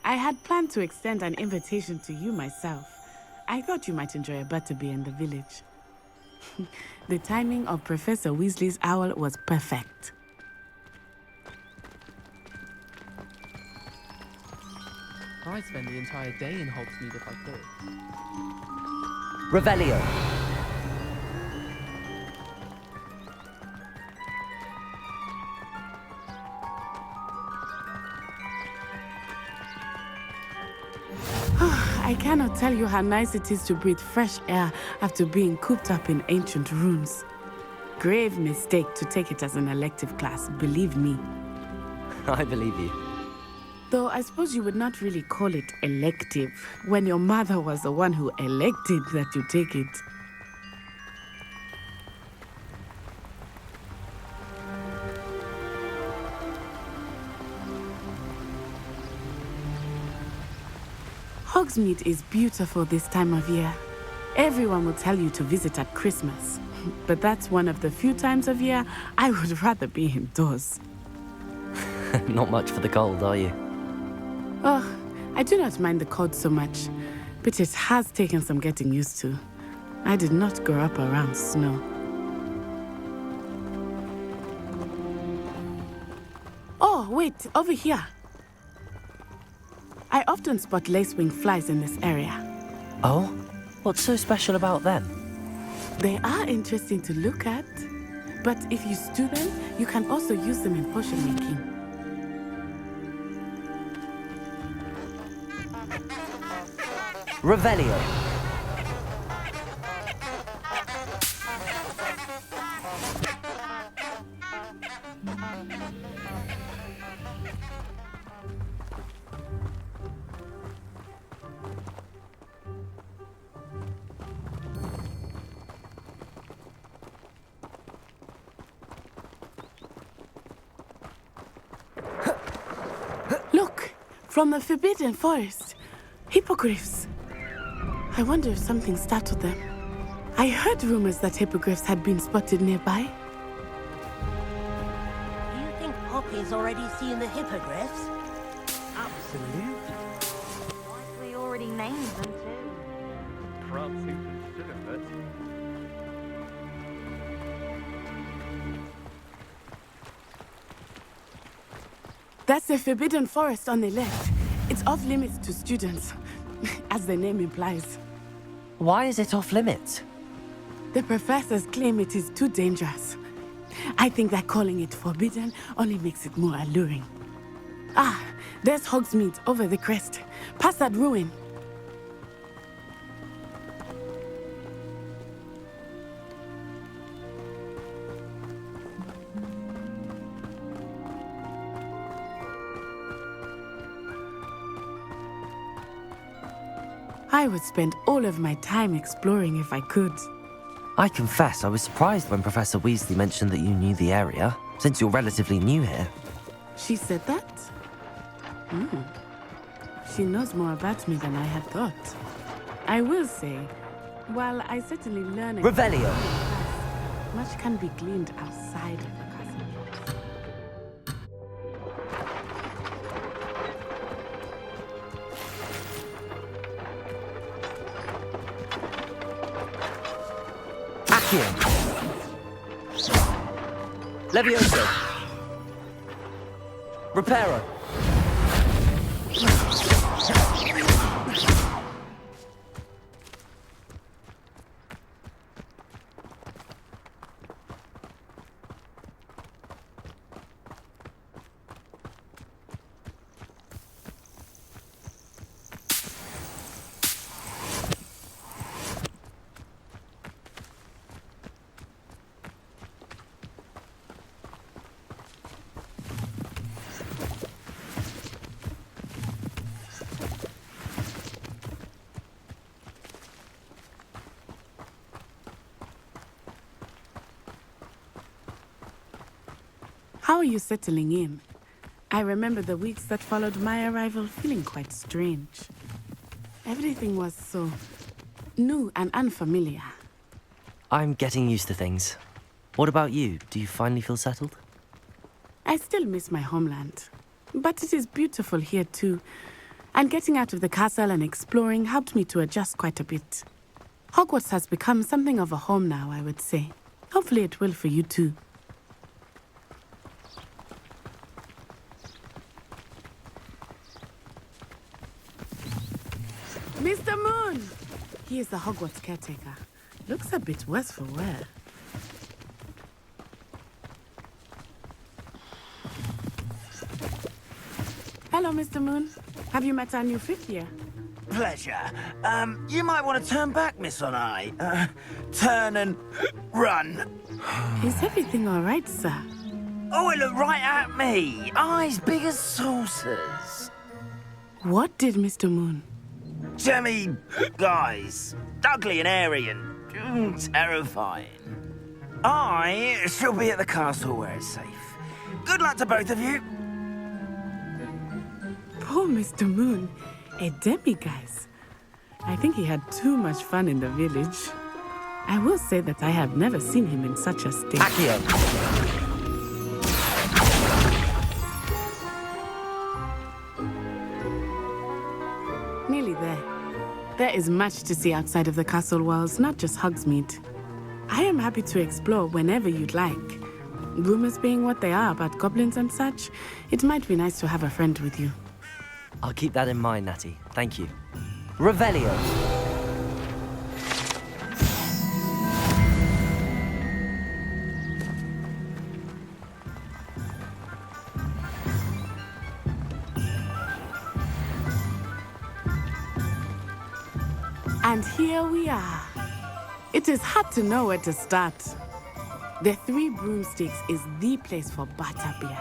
I had planned to extend an invitation to you myself. I thought you might enjoy a butterbeer in the village. The timing of Professor Weasley's owl was perfect. I'd spend the entire day in Hogsmeade if I could. Revelio. I cannot tell you how nice it is to breathe fresh air after being cooped up in ancient ruins. Grave mistake to take it as an elective class, believe me. I believe you. Though I suppose you would not really call it elective when your mother was the one who elected that you take it. Hogsmeade is beautiful this time of year. Everyone will tell you to visit at Christmas. But that's one of the few times of year I would rather be indoors. Not much for the cold, are you? Oh, I do not mind the cold so much, but it has taken some getting used to. I did not grow up around snow. Oh, wait, over here. I often spot lacewing flies in this area. Oh? What's so special about them? They are interesting to look at, but if you stew them, you can also use them in potion making. Revelio. Look, from the Forbidden Forest. Hippogriffs. I wonder if something startled them. I heard rumors that hippogriffs had been spotted nearby. Do you think Poppy's already seen the hippogriffs? Absolutely. We already named them too. Prancing should have it. That's the Forbidden Forest on the left. It's off limits to students, as the name implies. Why is it off limits? The professors claim it is too dangerous. I think that calling it forbidden only makes it more alluring. Ah, there's Hogsmeade over the crest. Past that ruin. I would spend all of my time exploring if I could. I confess I was surprised when Professor Weasley mentioned that you knew the area, since you're relatively new here. She said that? She knows more about me than I had thought. I will say, while I certainly learn... Revelio! Much can be gleaned outside of the castle. Accio! Levioso! Reparo! How are you settling in? I remember the weeks that followed my arrival feeling quite strange. Everything was so new and unfamiliar. I'm getting used to things. What about you? Do you finally feel settled? I still miss my homeland, but it is beautiful here too. And getting out of the castle and exploring helped me to adjust quite a bit. Hogwarts has become something of a home now, I would say. Hopefully it will for you too. Mr. Moon! He is the Hogwarts caretaker. Looks a bit worse for wear. Hello, Mr. Moon. Have you met our new fifth year? Pleasure. You might want to turn back, Miss Onai. Turn and run. Is everything all right, sir? Oh, it looked right at me. Eyes big as saucers. What did Mr. Moon? Jemmy guys. Ugly and airy and terrifying. I shall be at the castle where it's safe. Good luck to both of you. Poor Mr. Moon. A demiguise. I think he had too much fun in the village. I will say that I have never seen him in such a state. Accio. Nearly there. There is much to see outside of the castle walls, not just Hogsmeade. I am happy to explore whenever you'd like. Rumors being what they are about goblins and such, it might be nice to have a friend with you. I'll keep that in mind, Natty. Thank you. Revelio. And here we are. It is hard to know where to start. The Three Broomsticks is the place for butterbeer.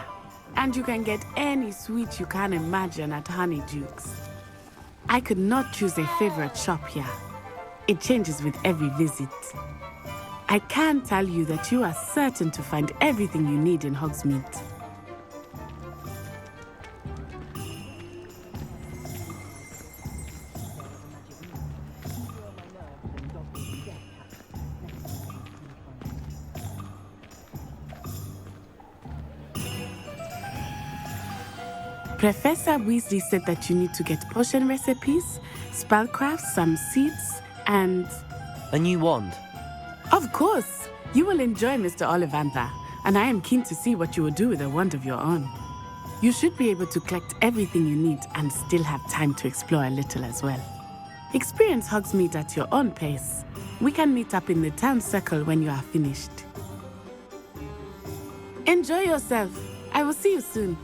And you can get any sweet you can imagine at Honeydukes. I could not choose a favorite shop here. It changes with every visit. I can tell you that you are certain to find everything you need in Hogsmeade. Professor Weasley said that you need to get potion recipes, spellcrafts, some seeds, and... A new wand. Of course! You will enjoy Mr. Ollivander, and I am keen to see what you will do with a wand of your own. You should be able to collect everything you need and still have time to explore a little as well. Experience Hogsmeade at your own pace. We can meet up in the town circle when you are finished. Enjoy yourself. I will see you soon.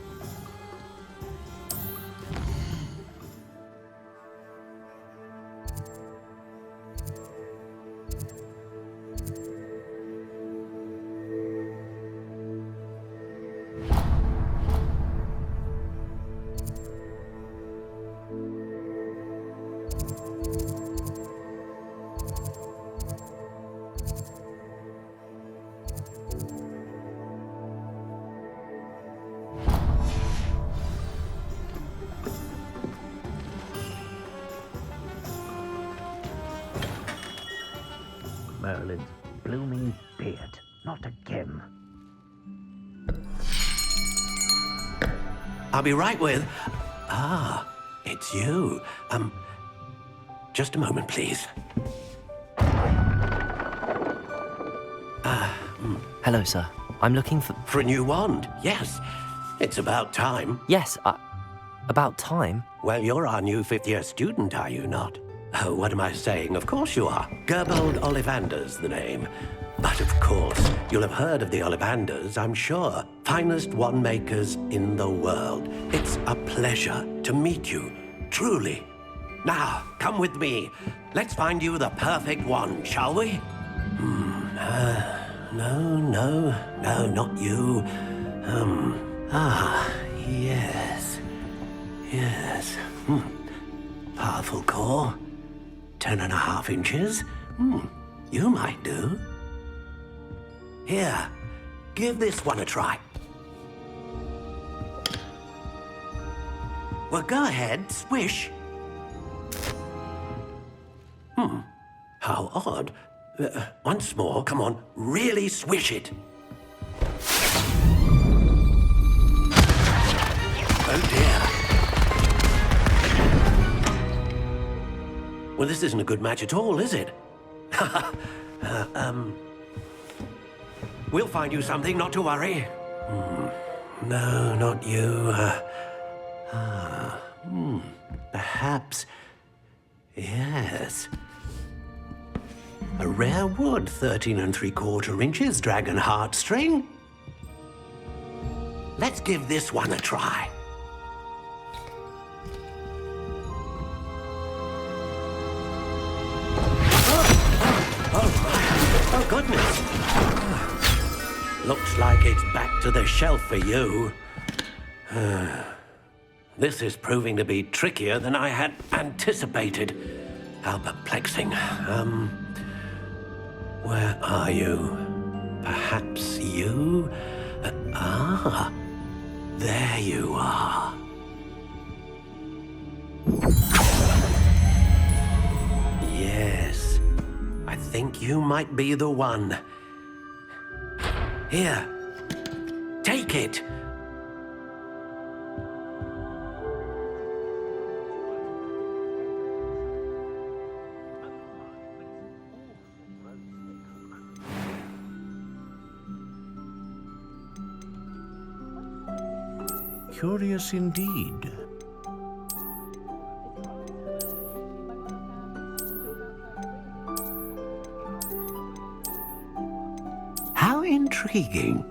Merlin's blooming beard. Not again. I'll be right with... Ah, it's you. Just a moment, please. Hello, sir. I'm looking for... For a new wand, yes. It's about time. Yes, about time. Well, you're our new fifth-year student, are you not? Oh, what am I saying? Of course you are. Gerbold Ollivander's the name. But of course, you'll have heard of the Ollivanders, I'm sure. Finest wand makers in the world. It's a pleasure to meet you, truly. Now, come with me. Let's find you the perfect wand, shall we? No, not you. Yes. Powerful core. 10.5 inches. You might do. Here, give this one a try. Well, go ahead, swish. How odd. Once more, come on, really swish it. Oh dear. Well, this isn't a good match at all, is it? We'll find you something, not to worry. No, not you. Perhaps... Yes. A rare wood, 13 3/4 inches, dragon heartstring. Let's give this one a try. Oh, goodness. Looks like it's back to the shelf for you. This is proving to be trickier than I had anticipated. How perplexing. Where are you? Perhaps you? There you are. Yes, I think you might be the one. Here, take it. Curious indeed. How intriguing.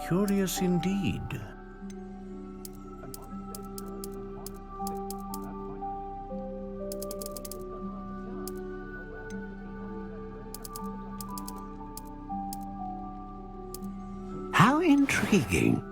Curious indeed. How intriguing.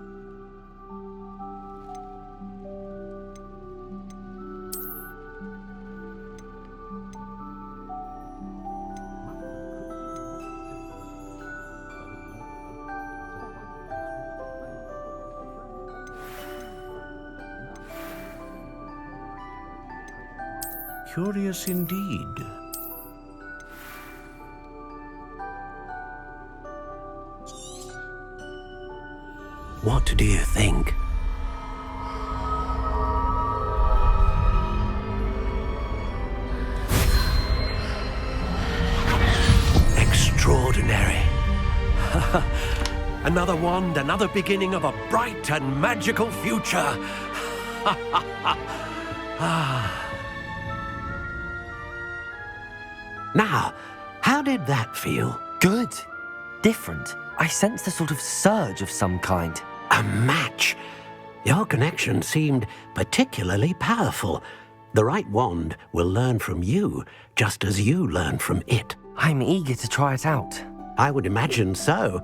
Curious indeed. What do you think? Extraordinary. Another wand, another beginning of a bright and magical future. Now, how did that feel? Good. Different. I sensed a sort of surge of some kind. A match. Your connection seemed particularly powerful. The right wand will learn from you, just as you learn from it. I'm eager to try it out. I would imagine so.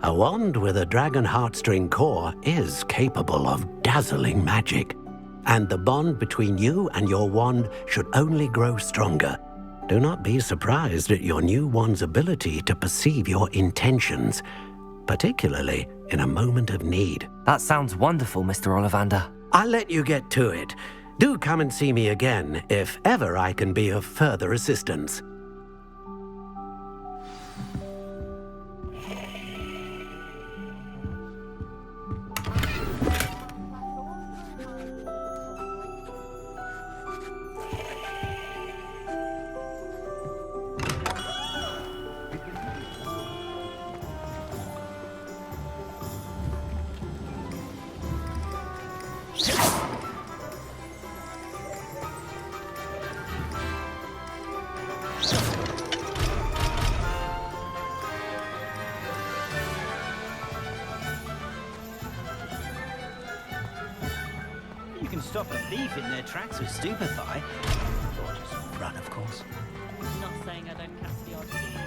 A wand with a dragon heartstring core is capable of dazzling magic. And the bond between you and your wand should only grow stronger. Do not be surprised at your new wand's ability to perceive your intentions, particularly in a moment of need. That sounds wonderful, Mr. Ollivander. I'll let you get to it. Do come and see me again if ever I can be of further assistance. You can stop a thief in their tracks with stupefy. Or just run, of course. Not saying I don't catch the odd thief.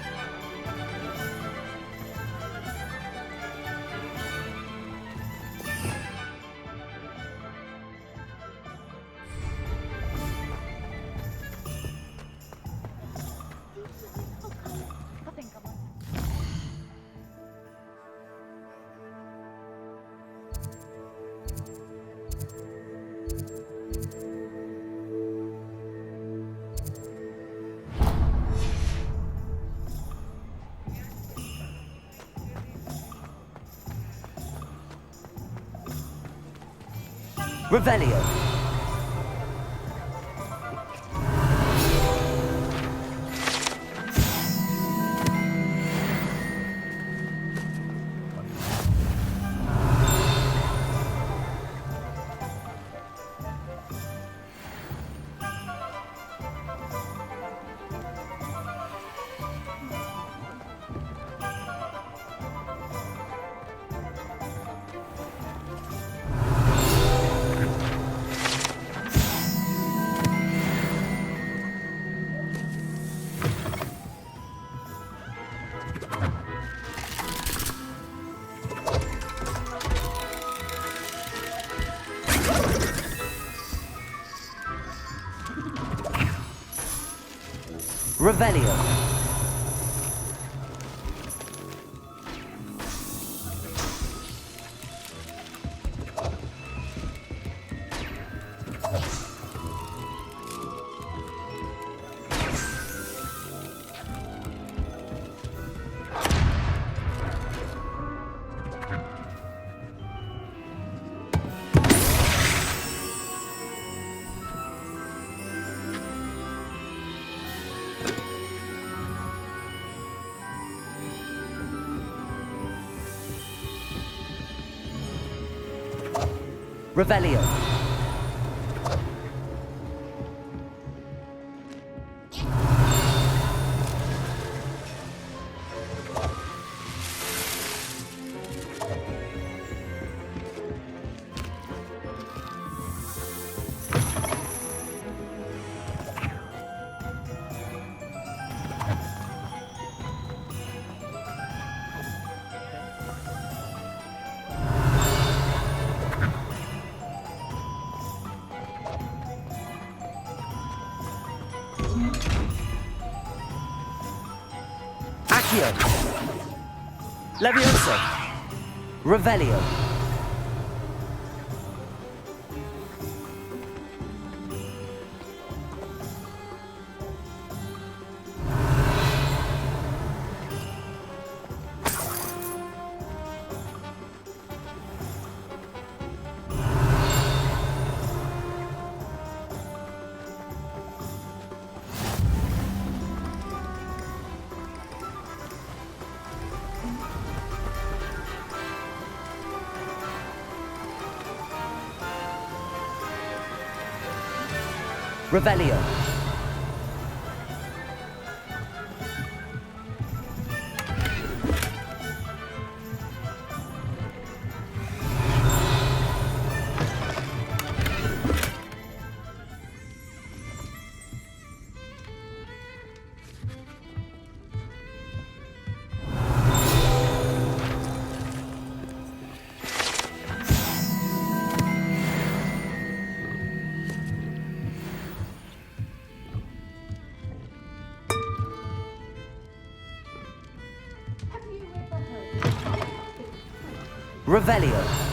Revelio. Revelio. Revelio. Accio. Levioso. Revelio. Revelio. Revelio.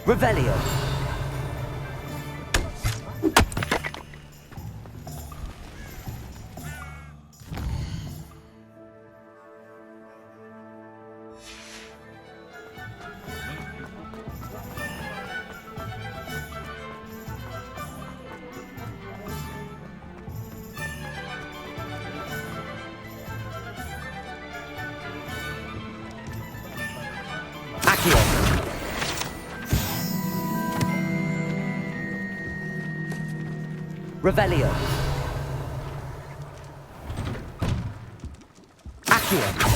Revelio. Accio. Revelio. Accio.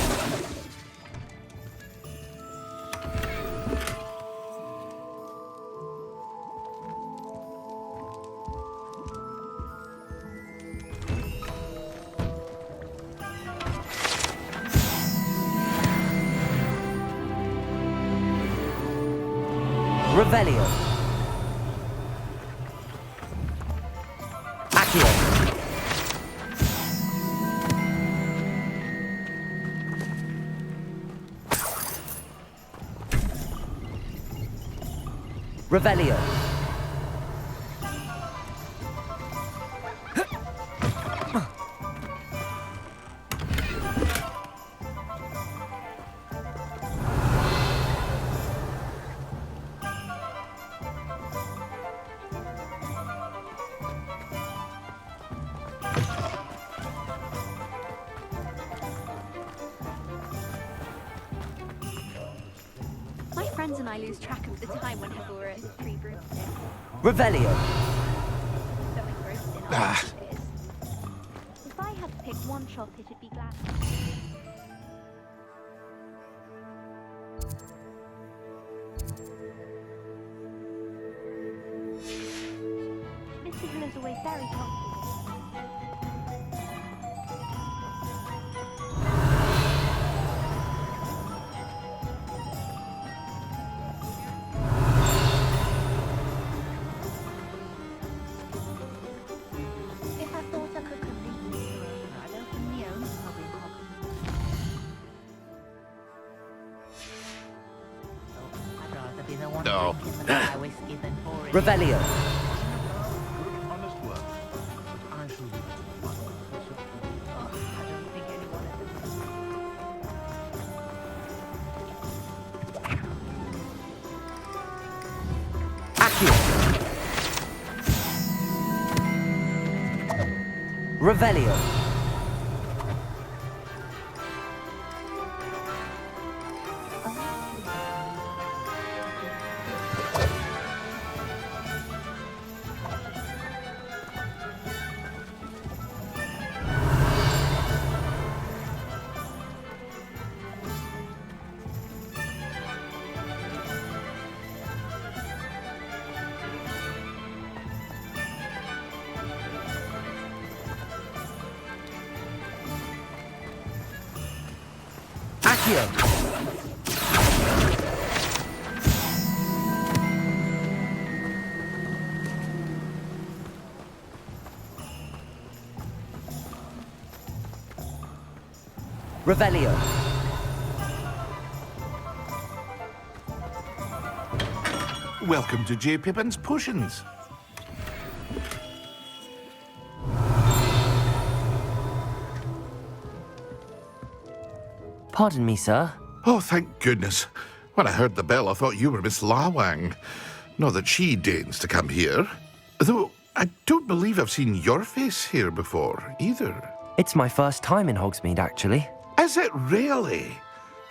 Revelio. Accio. Revelio. My friends and I lose track of the time whenever we're at Three Broomsticks. Revelio. So engrossed in our messages. If I had to pick one shop, it'd be glad. Mr. Hill is always very comfortable. If I thought I could convince you, I'd open my own pub in Hogwarts. I'd rather be the one No. drinking the fire whiskey than pouring. Revelio. Honest work. I shall do Oh, I don't think anyone at the Accio. Revelio. Accio. Revelio. Welcome to J. Pippin's Potions. Pardon me, sir. Oh, thank goodness. When I heard the bell, I thought you were Miss Lawang. Not that she deigns to come here. Though I don't believe I've seen your face here before, either. It's my first time in Hogsmeade, actually. Is it really?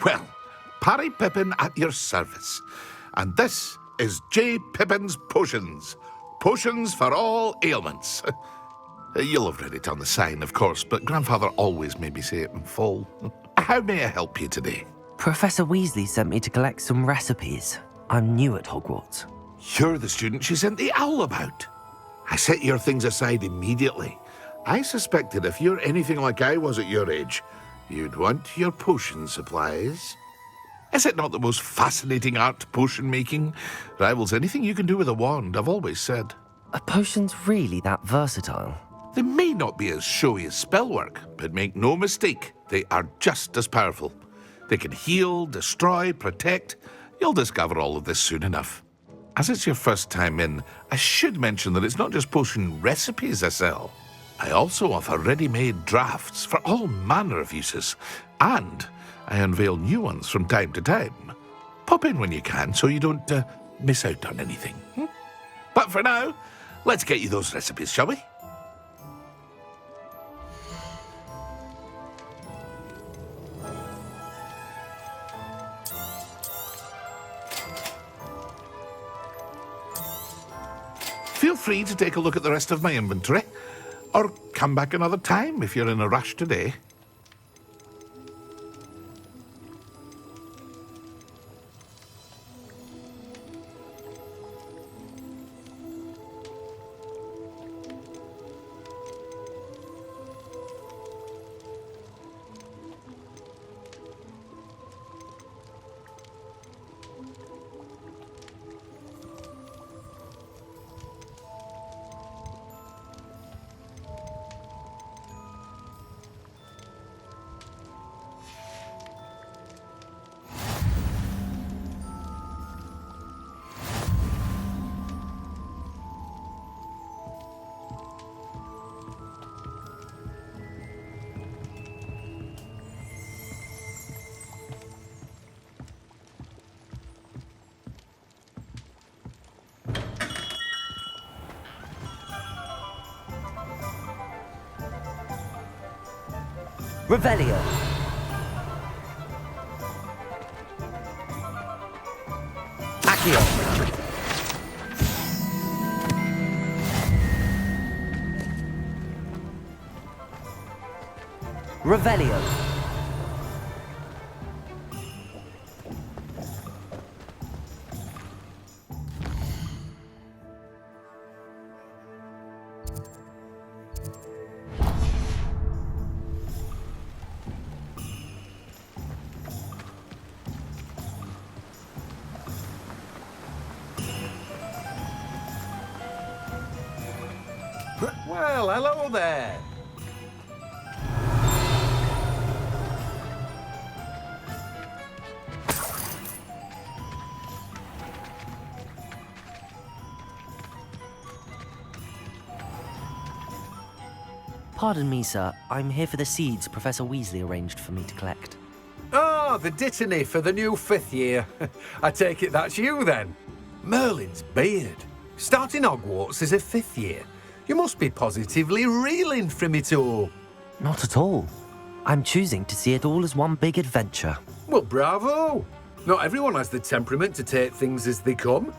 Well, Parry Pippin at your service. And this is J. Pippin's Potions. Potions for all ailments. You'll have read it on the sign, of course, but Grandfather always made me say it in full. How may I help you today? Professor Weasley sent me to collect some recipes. I'm new at Hogwarts. You're the student she sent the owl about. I set your things aside immediately. I suspected if you're anything like I was at your age, you'd want your potion supplies. Is it not the most fascinating art, potion making? Rivals anything you can do with a wand, I've always said. Are potions really that versatile? They may not be as showy as spellwork, but make no mistake, they are just as powerful. They can heal, destroy, protect. You'll discover all of this soon enough. As it's your first time in, I should mention that it's not just potion recipes I sell. I also offer ready-made drafts for all manner of uses, and I unveil new ones from time to time. Pop in when you can so you don't miss out on anything. But for now, let's get you those recipes, shall we? Feel free to take a look at the rest of my inventory, or come back another time if you're in a rush today. Revelio. Accio. Revelio. Well, hello there. Pardon me, sir. I'm here for the seeds Professor Weasley arranged for me to collect. Oh, the dittany for the new 5th year. I take it that's you, then. Merlin's beard. Starting Hogwarts as a 5th year. You must be positively reeling from it all. Not at all. I'm choosing to see it all as one big adventure. Well, bravo. Not everyone has the temperament to take things as they come.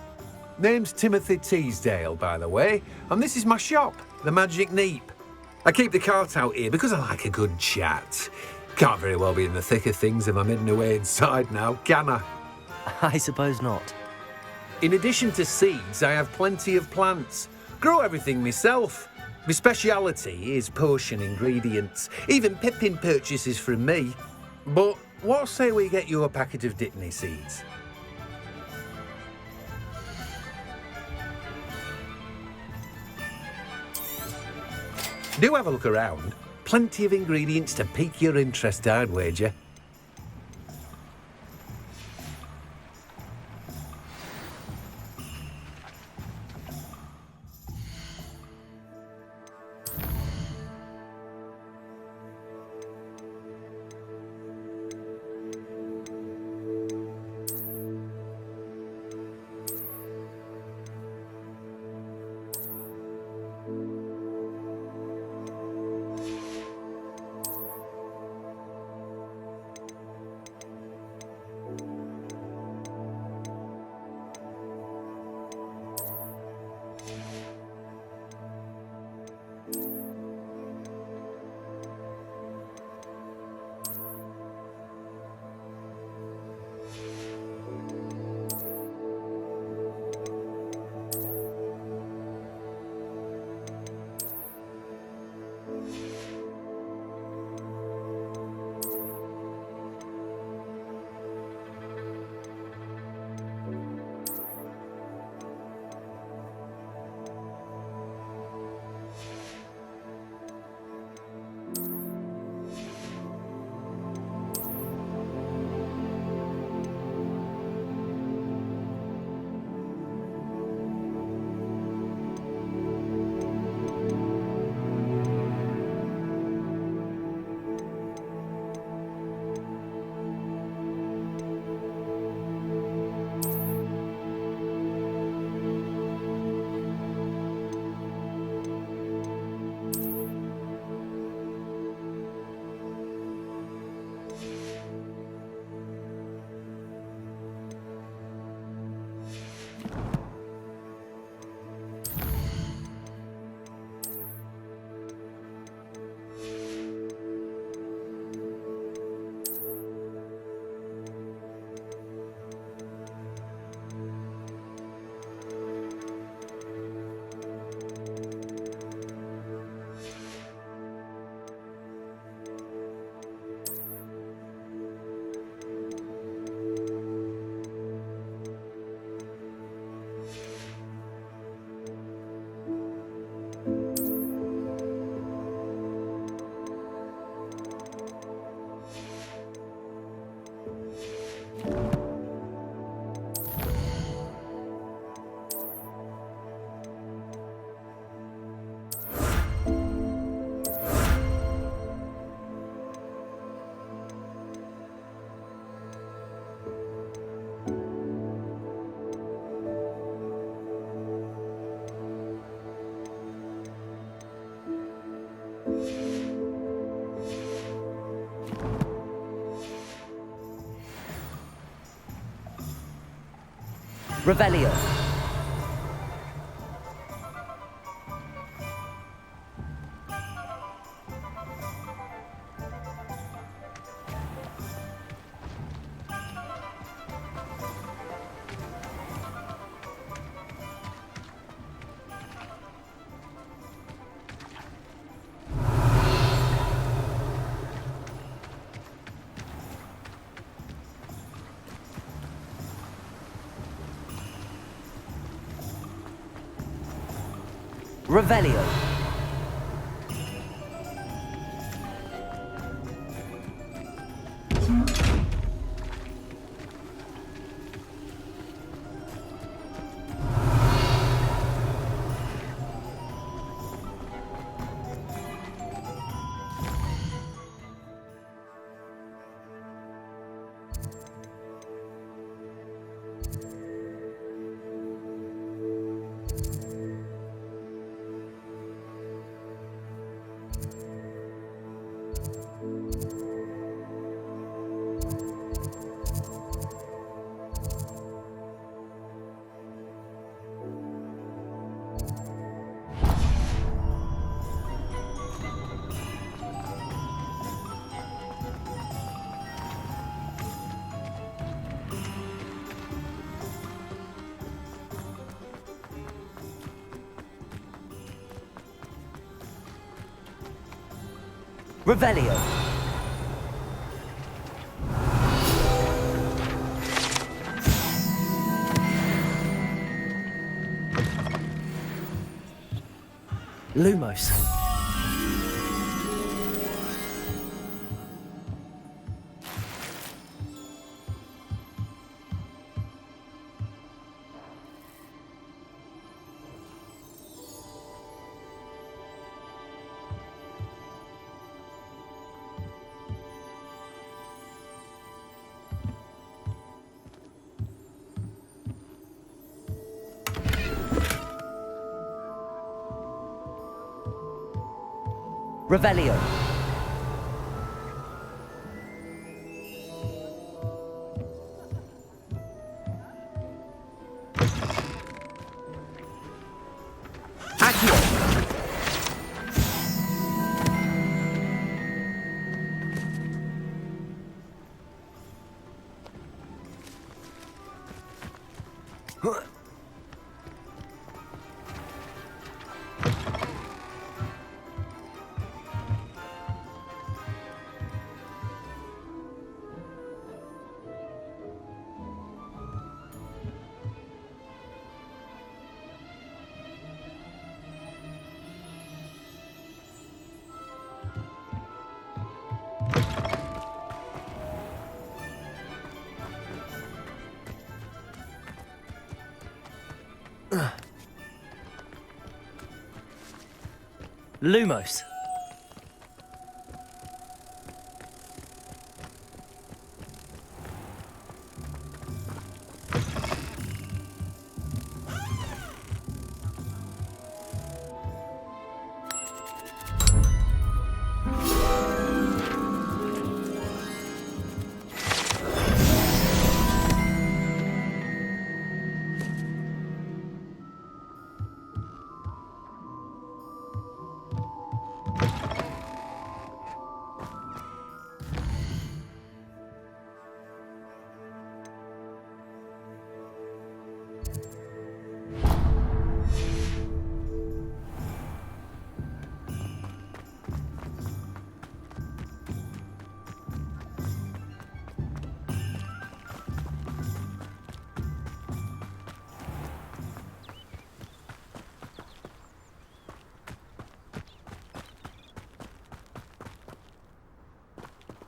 Name's Timothy Teasdale, by the way, and this is my shop, the Magic Neep. I keep the cart out here because I like a good chat. Can't very well be in the thick of things if I'm hidden away inside now, can I? I suppose not. In addition to seeds, I have plenty of plants. Grow everything myself. My speciality is potion ingredients. Even Pippin purchases from me. But what say we get you a packet of dittany seeds? Do have a look around. Plenty of ingredients to pique your interest, I'd wager. Revelio. Revelio. Revelio. Lumos. Revelio. Accio. Lumos.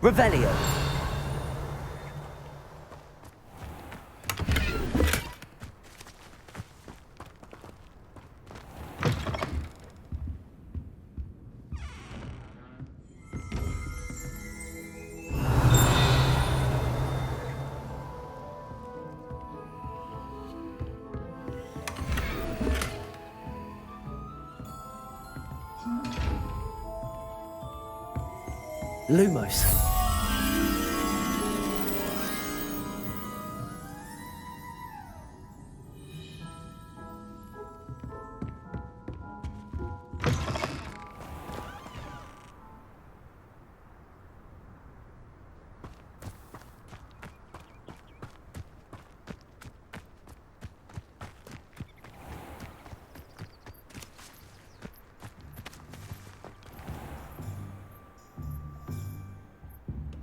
Revelio. Lumos.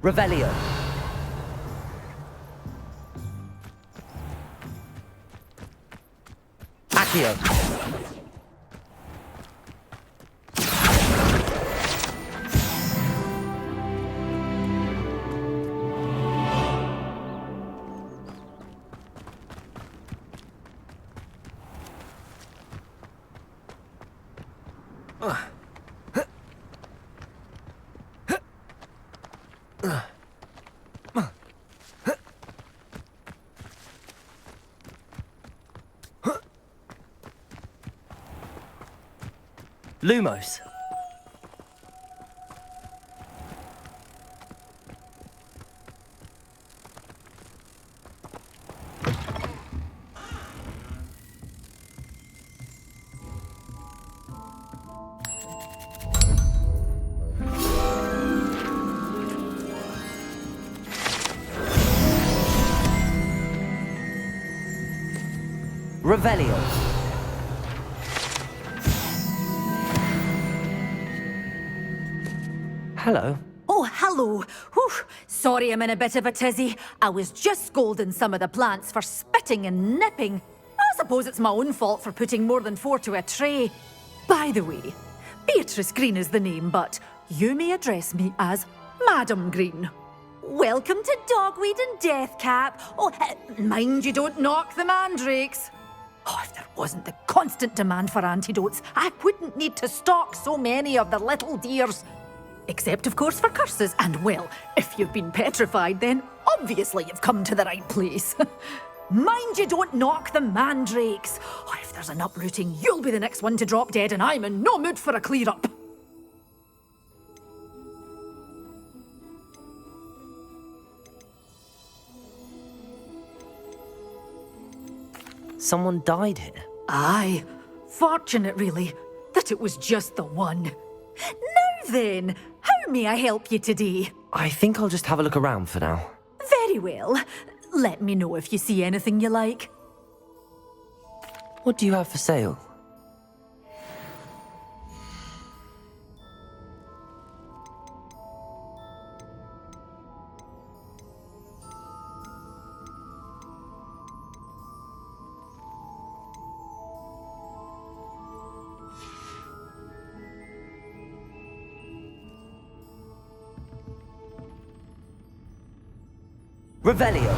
Revelio. Accio. Lumos. Revelio. Hello. Oh, hello. Whew. Sorry I'm in a bit of a tizzy. I was just scolding some of the plants for spitting and nipping. I suppose it's my own fault for putting more than 4 to a tray. By the way, Beatrice Green is the name, but you may address me as Madam Green. Welcome to Dogweed and Deathcap. Oh, mind you don't knock the mandrakes. Oh, if there wasn't the constant demand for antidotes, I wouldn't need to stock so many of the little dears. Except, of course, for curses. And, well, if you've been petrified, then obviously you've come to the right place. Mind you don't knock the mandrakes. Oh, if there's an uprooting, you'll be the next one to drop dead, and I'm in no mood for a clear-up. Someone died here. Aye. Fortunate, really, that it was just the one. Now then, how may I help you today? I think I'll just have a look around for now. Very well. Let me know if you see anything you like. What do you have for sale? Revelio.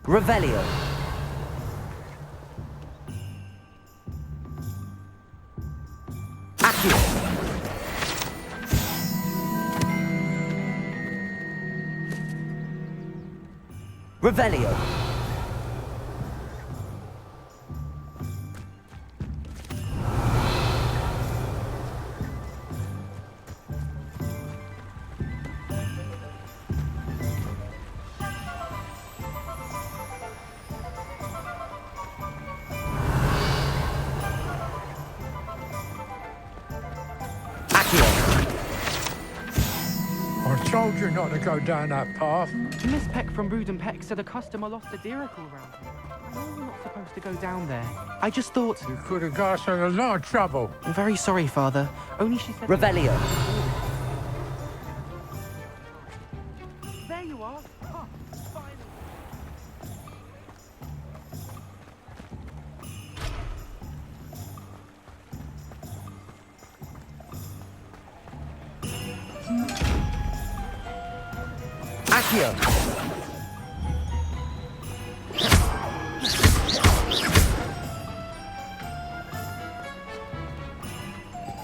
Revelio. Accio. Revelio. I told you not to go down that path. Miss Peck from Brood and Peck said a customer lost a deeracle round here. I know we're not supposed to go down there. I just thought... You could have got us in a lot of trouble. I'm very sorry, Father. Only she said... Revelio. There you are. Oh, finally. Accio.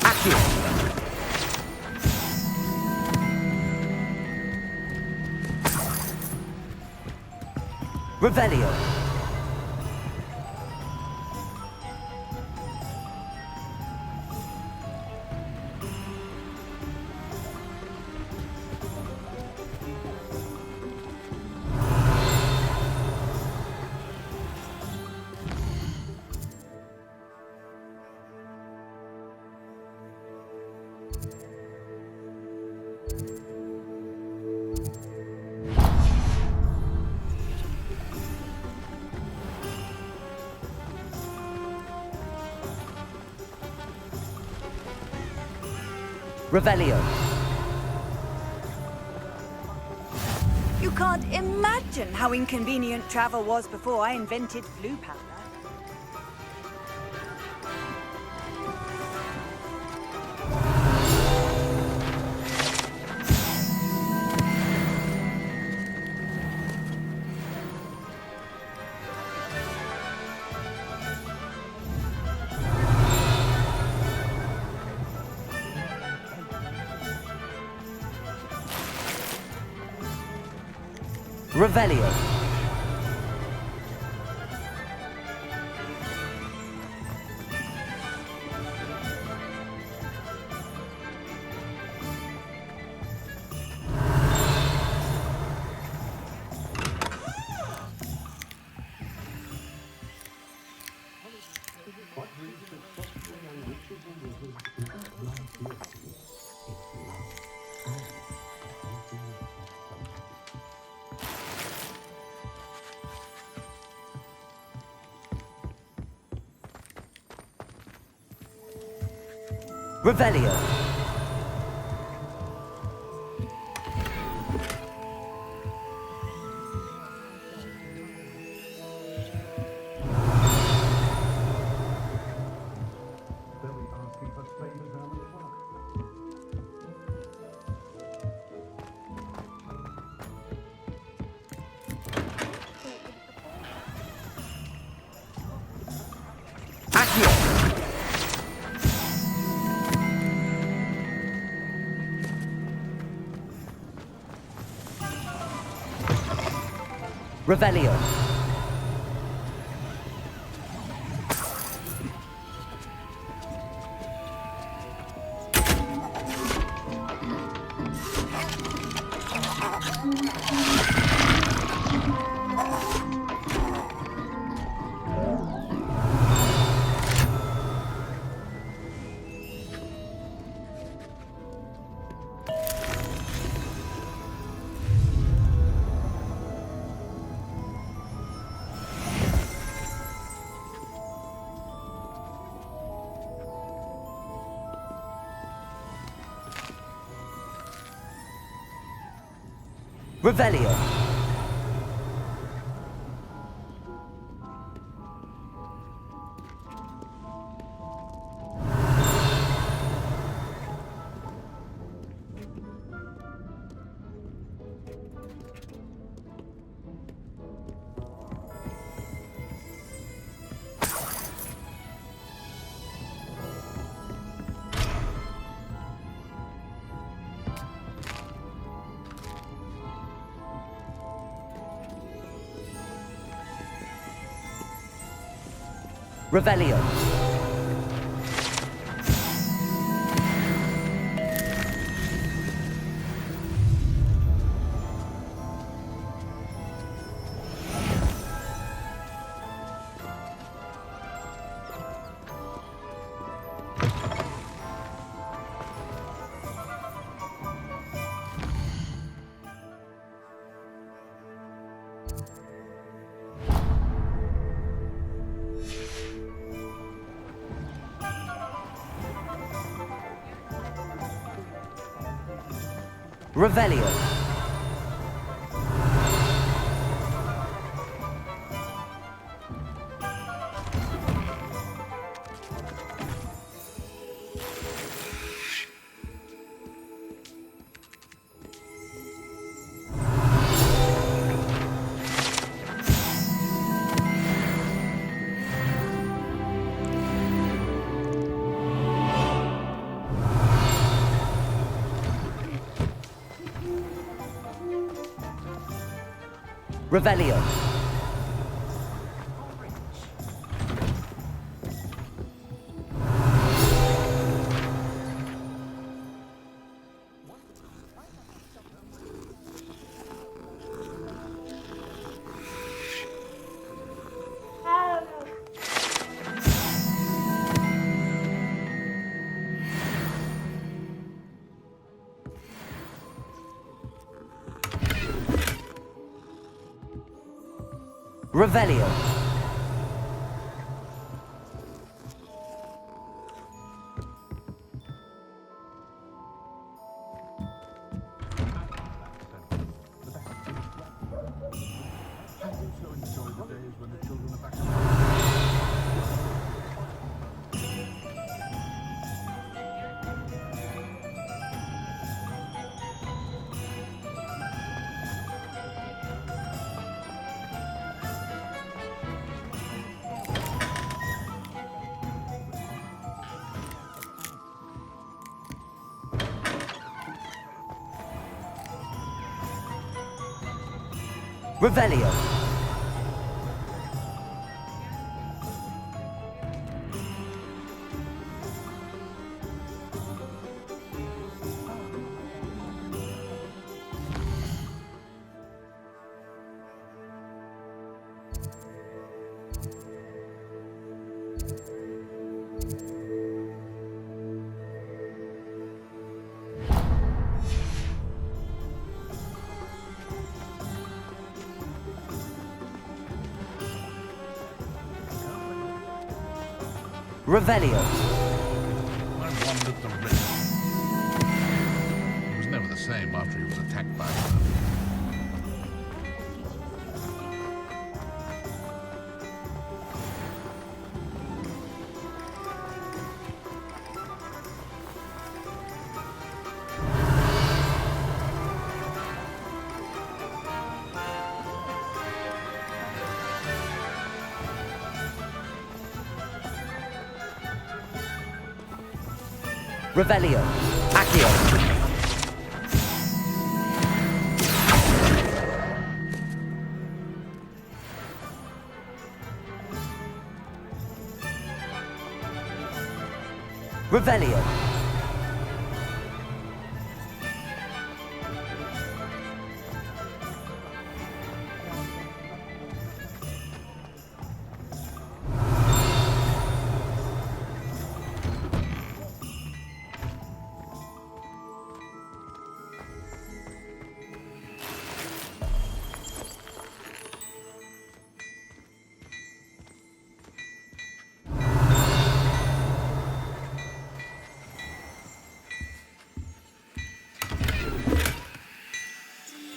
Accio. Revelio. Revelio. You can't imagine how inconvenient travel was before I invented blue powder. Revelio. Revelio. Revelio. Revelio. Revelio. Revelio. Revelio. Revelio. Revelio. Revelio. I wondered the risk. He was never the same after he was attacked by them. Revelio. Accio. Revelio.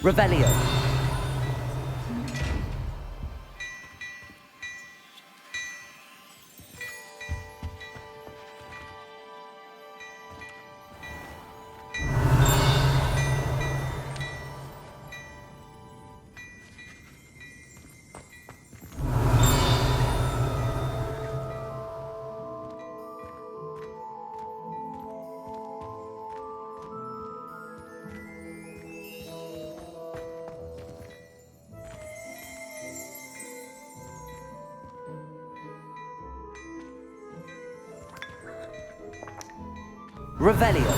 Revelio. Revelio.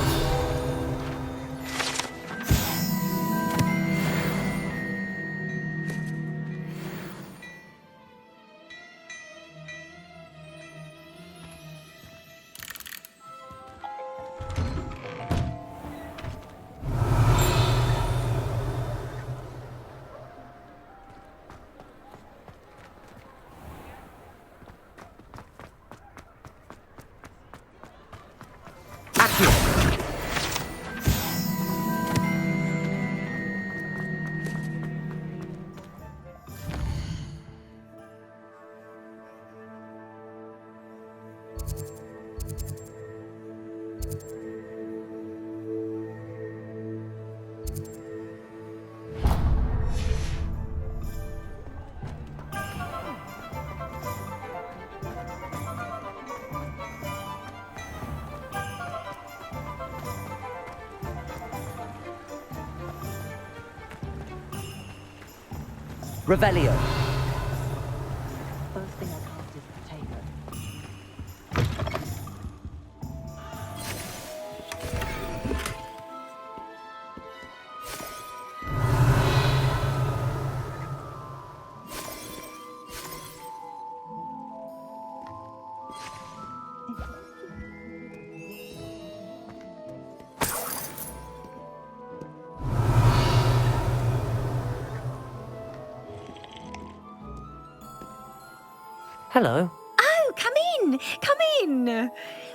Accio. Revelio. First thing I cast is potato. Hello. Oh, come in. Come in.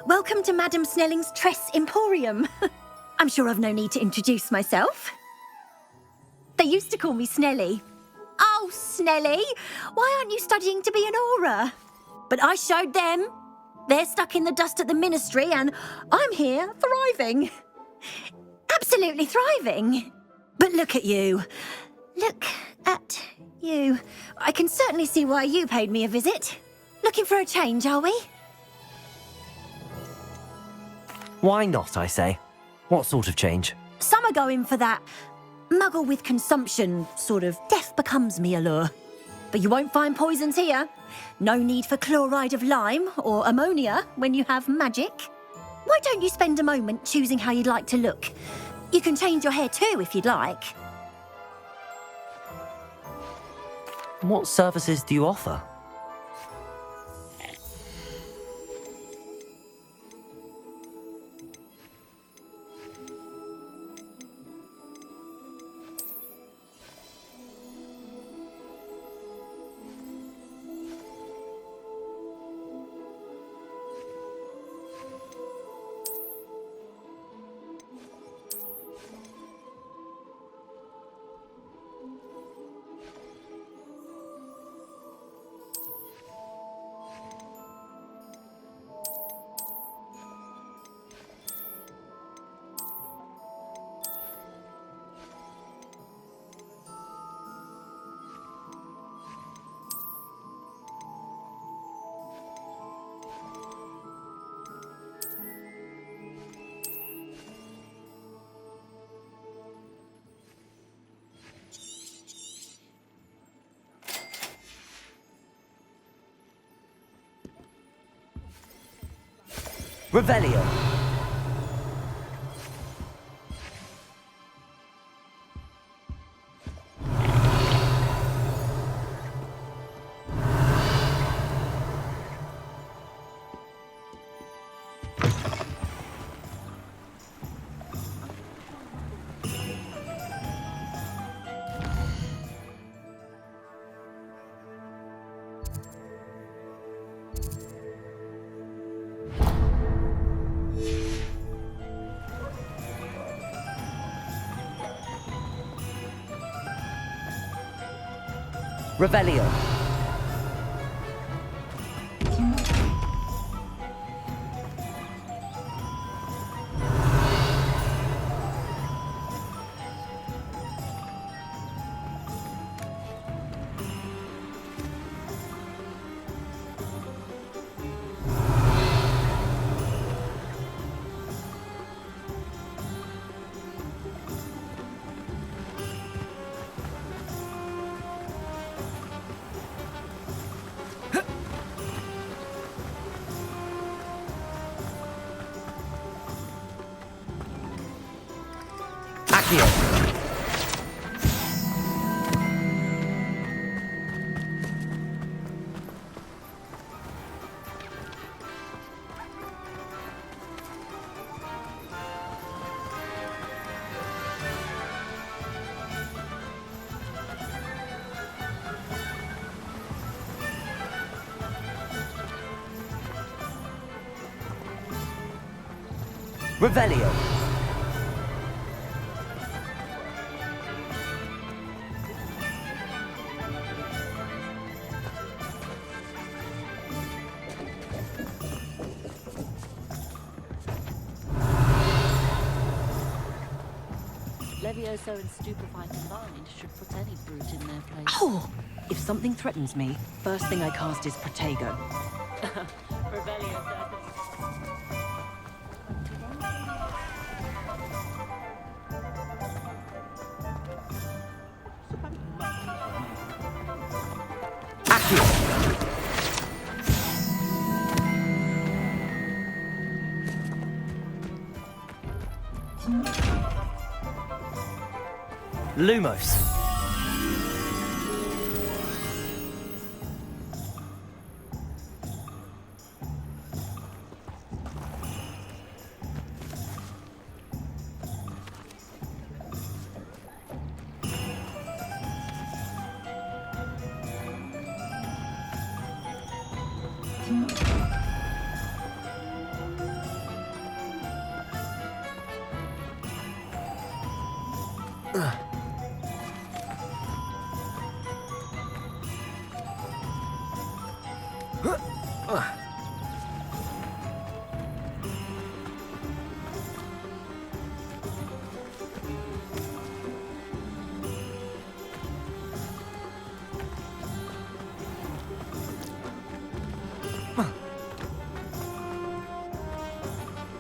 Welcome to Madame Snelling's Tress Emporium. I'm sure I've no need to introduce myself. They used to call me Snelly. Oh, Snelly, why aren't you studying to be an aura? But I showed them. They're stuck in the dust at the ministry, and I'm here thriving. Absolutely thriving. But look at you. Look at you. I can certainly see why you paid me a visit. Looking for a change, are we? Why not, I say? What sort of change? Some are going for that muggle with consumption, sort of death becomes me allure. But you won't find poisons here. No need for chloride of lime or ammonia when you have magic. Why don't you spend a moment choosing how you'd like to look? You can change your hair too if you'd like. What services do you offer? Revelio. Revelio. Accio. Revelio. Levioso and stupefying mind should put any brute in their place. Oh! If something threatens me, first thing I cast is Protego. Revelio Lumos.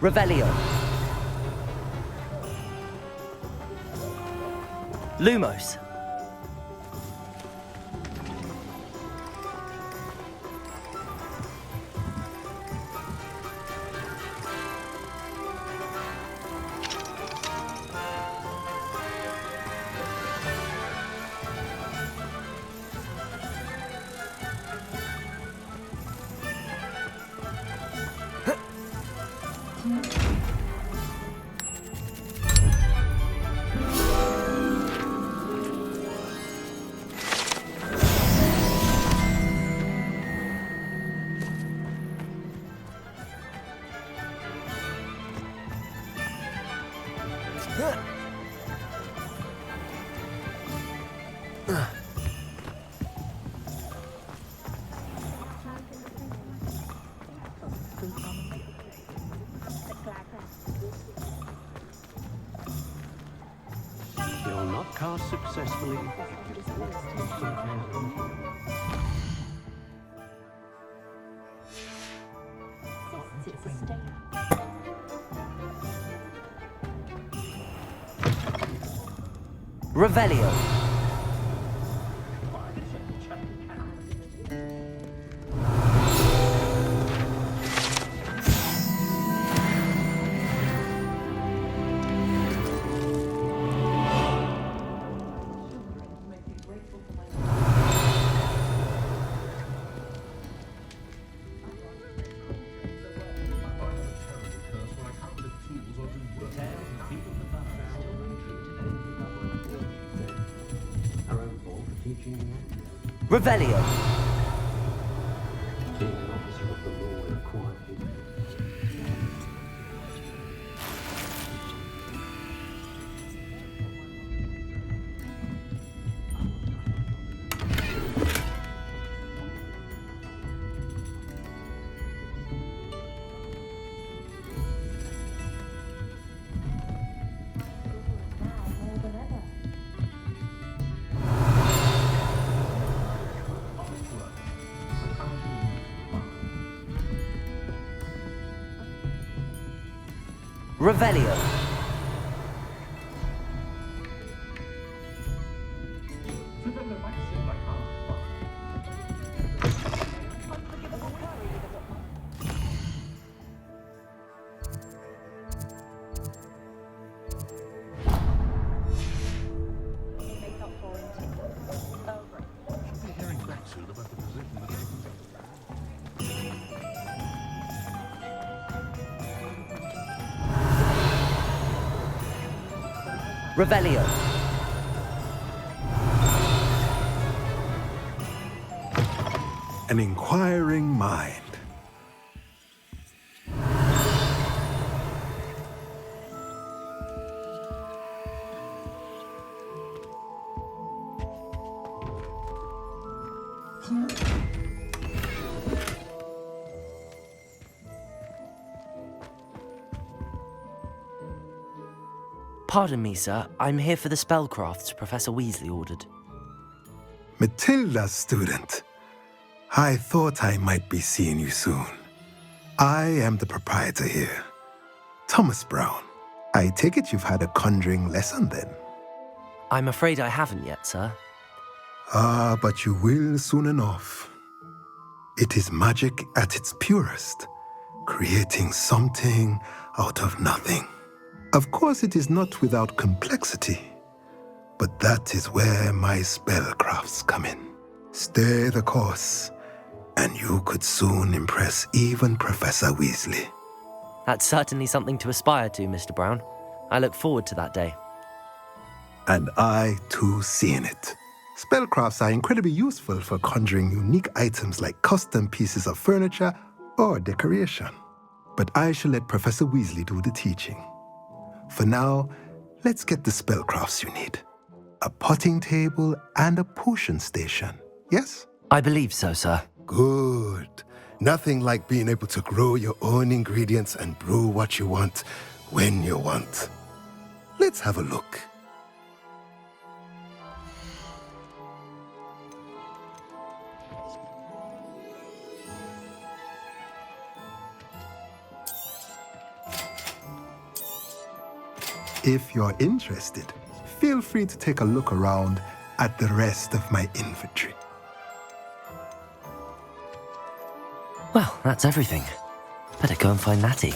Revelio. Lumos. You're not cast successfully. Revelio. Revelio. Revelio. Revelio. An inquiring mind. Pardon me, sir. I'm here for the spellcrafts Professor Weasley ordered. Matilda's student. I thought I might be seeing you soon. I am the proprietor here, Thomas Brown. I take it you've had a conjuring lesson then? I'm afraid I haven't yet, sir. Ah, but you will soon enough. It is magic at its purest, creating something out of nothing. Of course, it is not without complexity, but that is where my spellcrafts come in. Stay the course, and you could soon impress even Professor Weasley. That's certainly something to aspire to, Mr. Brown. I look forward to that day. And I, too, seeing it. Spellcrafts are incredibly useful for conjuring unique items like custom pieces of furniture or decoration. But I shall let Professor Weasley do the teaching. For now, Let's get the spellcrafts you need. A potting table and a potion station, yes? I believe so, sir. Good. Nothing like being able to grow your own ingredients and brew what you want when you want. Let's have a look. If you're interested, feel free to take a look around at the rest of my inventory. Well, that's everything. Better go and find Natty.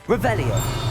Revelio.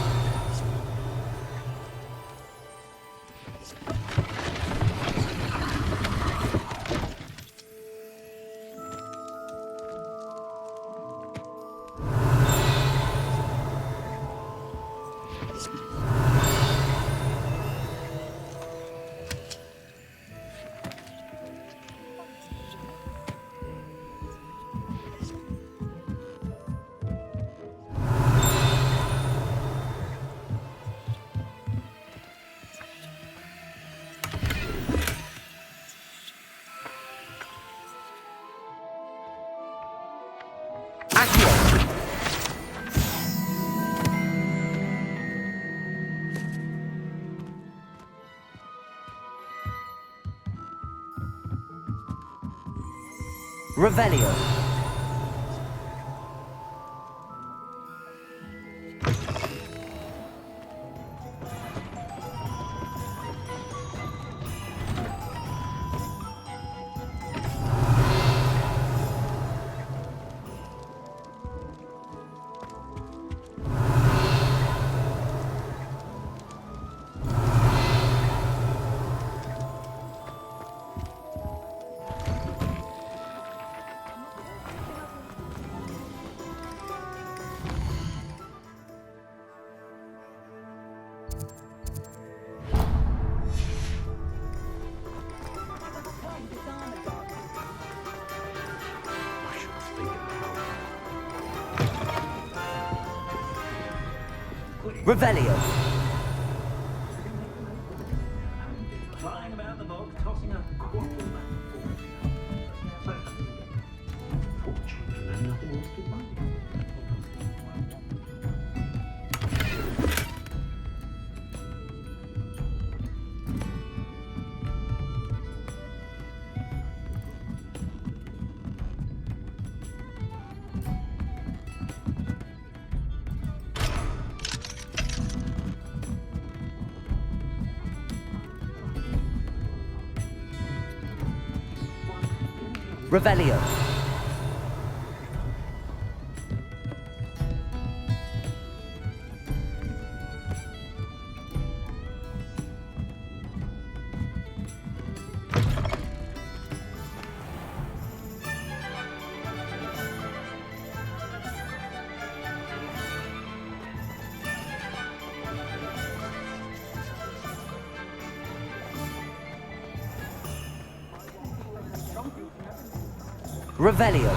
Revelio. Revelio. Flying about the bog, tossing a quarter back and forth. Fortune and nothing else to buy. Revelio. Revelio.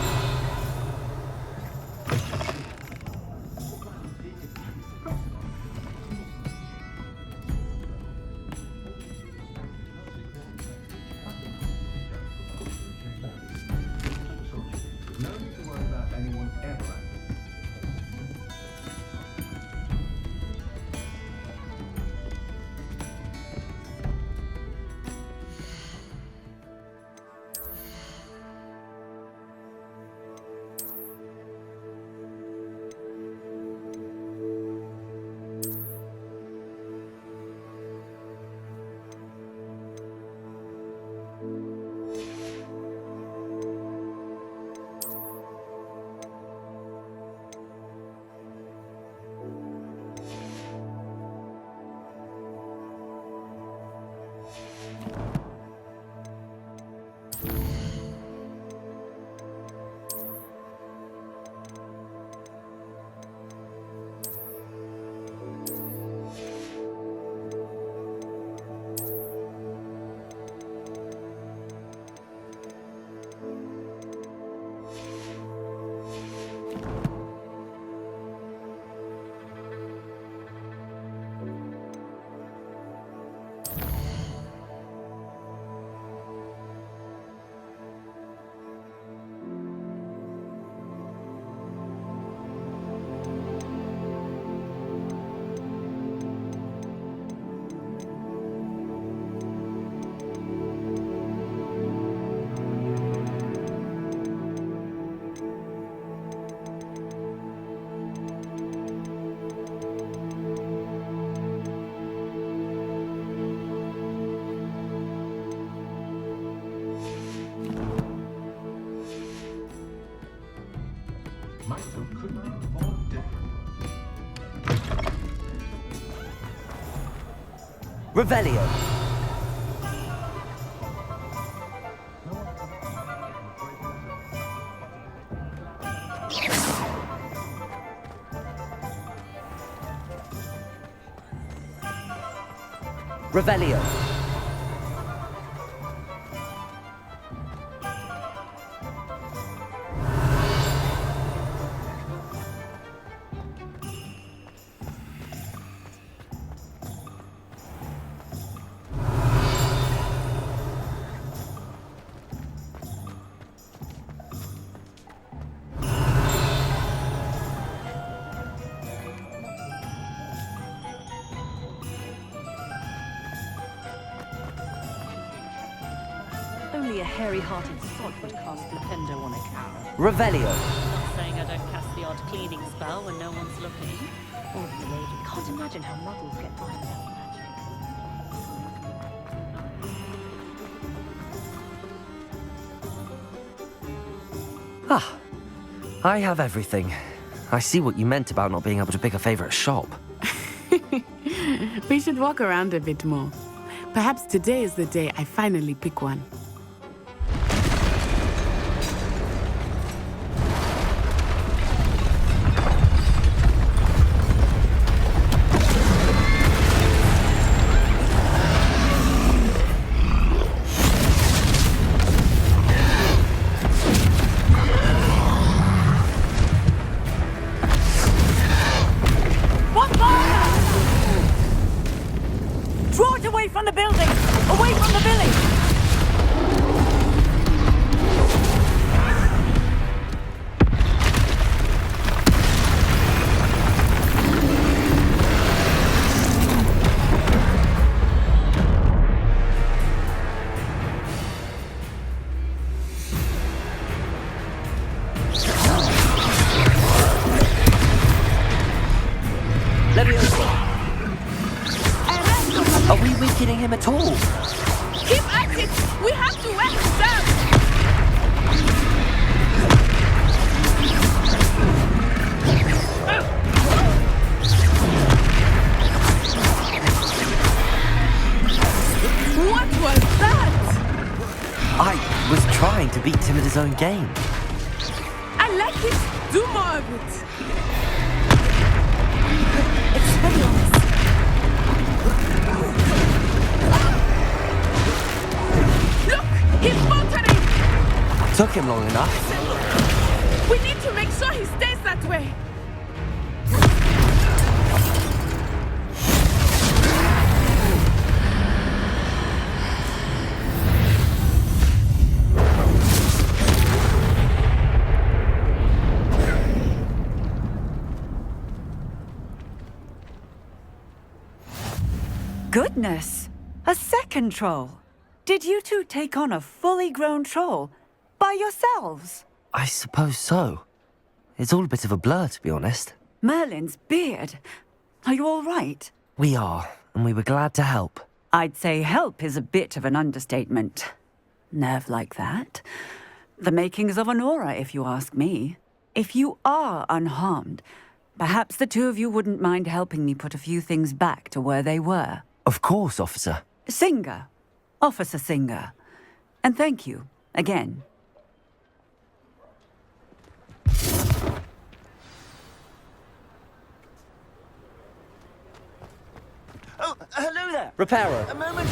Revelio. Revelio. Only a hairy-hearted sod would cast Flipendo on a cow. Revelio. Not saying I don't cast the odd cleaning spell when no one's looking. Oh, lady, can't imagine how muggles get by without magic. Ah, I have everything. I see what you meant about not being able to pick a favorite shop. We should walk around a bit more. Perhaps today is the day I finally pick one. Draw it away from the building! Away from the village! Are we weakening him at all? Keep at it! We have to wear him down! What was that? I was trying to beat him at his own game. I like it! Do more of it! Expelliarmus! Look! He's faltering! Took him long enough. We need to make sure he stays that way! Goodness! A second troll! Did you two take on a fully grown troll? By yourselves? I suppose so. It's all a bit of a blur, to be honest. Merlin's beard. Are you all right? We are, and we were glad to help. I'd say help is a bit of an understatement. Nerve like that. The makings of an aura, if you ask me. If you are unharmed, perhaps the two of you wouldn't mind helping me put a few things back to where they were. Of course, officer. Singer. Officer Singer. And thank you, again. Oh, hello there. Repairer. A moment.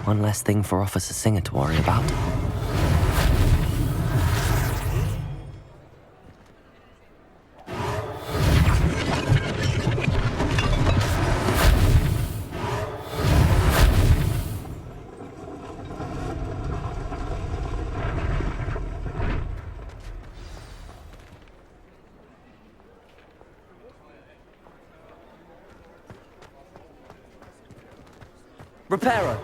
One less thing for Officer Singer to worry about. Repairer.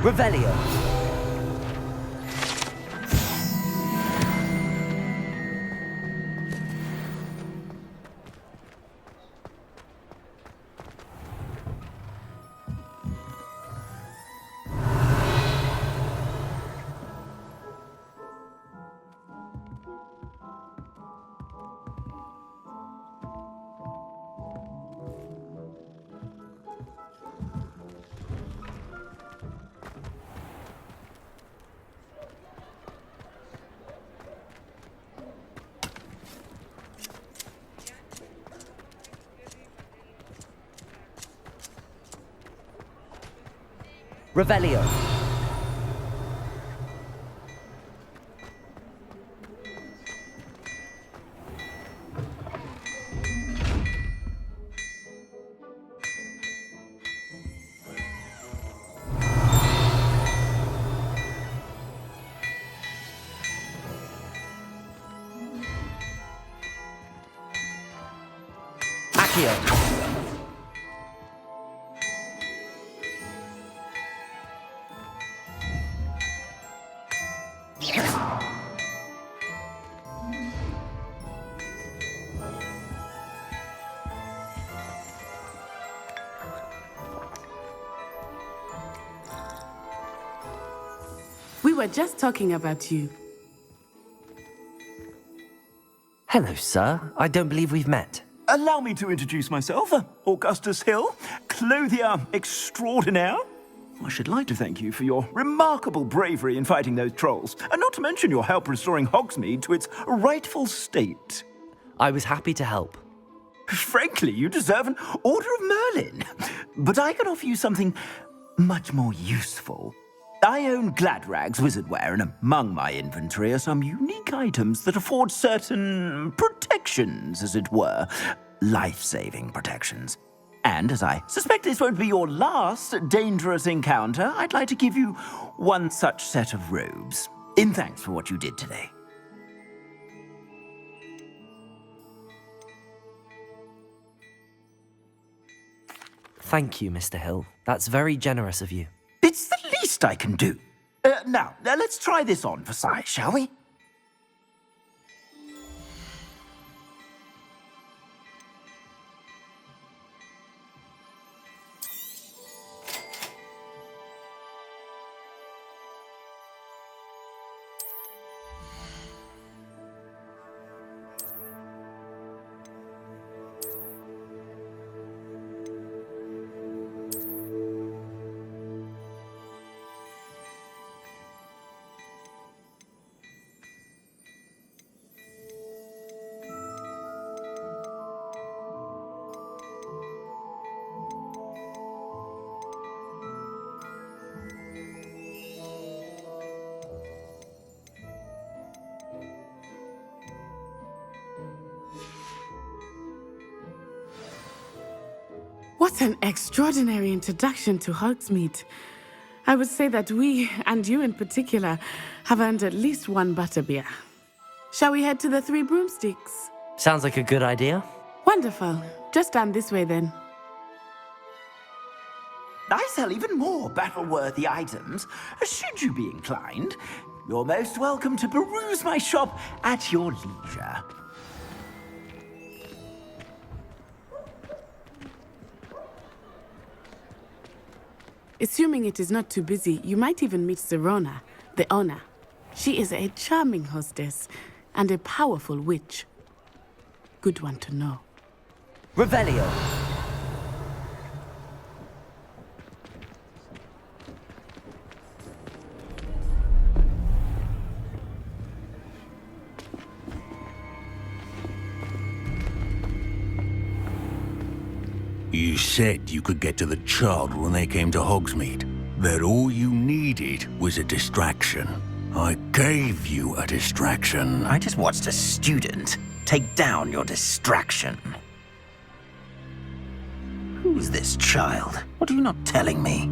Revelio. Revelio. Accio. We were just talking about you. Hello, sir. I don't believe we've met. Allow me to introduce myself, Augustus Hill, clothier extraordinaire. I should like to thank you for your remarkable bravery in fighting those trolls, and not to mention your help restoring Hogsmeade to its rightful state. I was happy to help. Frankly, you deserve an Order of Merlin. But I can offer you something much more useful. I own Gladrag's wizardware, and among my inventory are some unique items that afford certain protections, as it were. Life-saving protections. And as I suspect this won't be your last dangerous encounter, I'd like to give you one such set of robes, in thanks for what you did today. Thank you, Mr. Hill. That's very generous of you. It's the least I can do. Now, let's try this on for size, shall we? What an extraordinary introduction to Hogsmeade. I would say that we, and you in particular, have earned at least one butterbeer. Shall we head to the Three Broomsticks? Sounds like a good idea. Wonderful. Just stand this way then. I sell even more battle-worthy items. Should you be inclined, you're most welcome to peruse my shop at your leisure. Assuming it is not too busy, you might even meet Serona, the owner. She is a charming hostess and a powerful witch. Good one to know. Revelio. You said you could get to the child when they came to Hogsmeade. That all you needed was a distraction. I gave you a distraction. I just watched a student take down your distraction. Who's this child? What are you not telling me?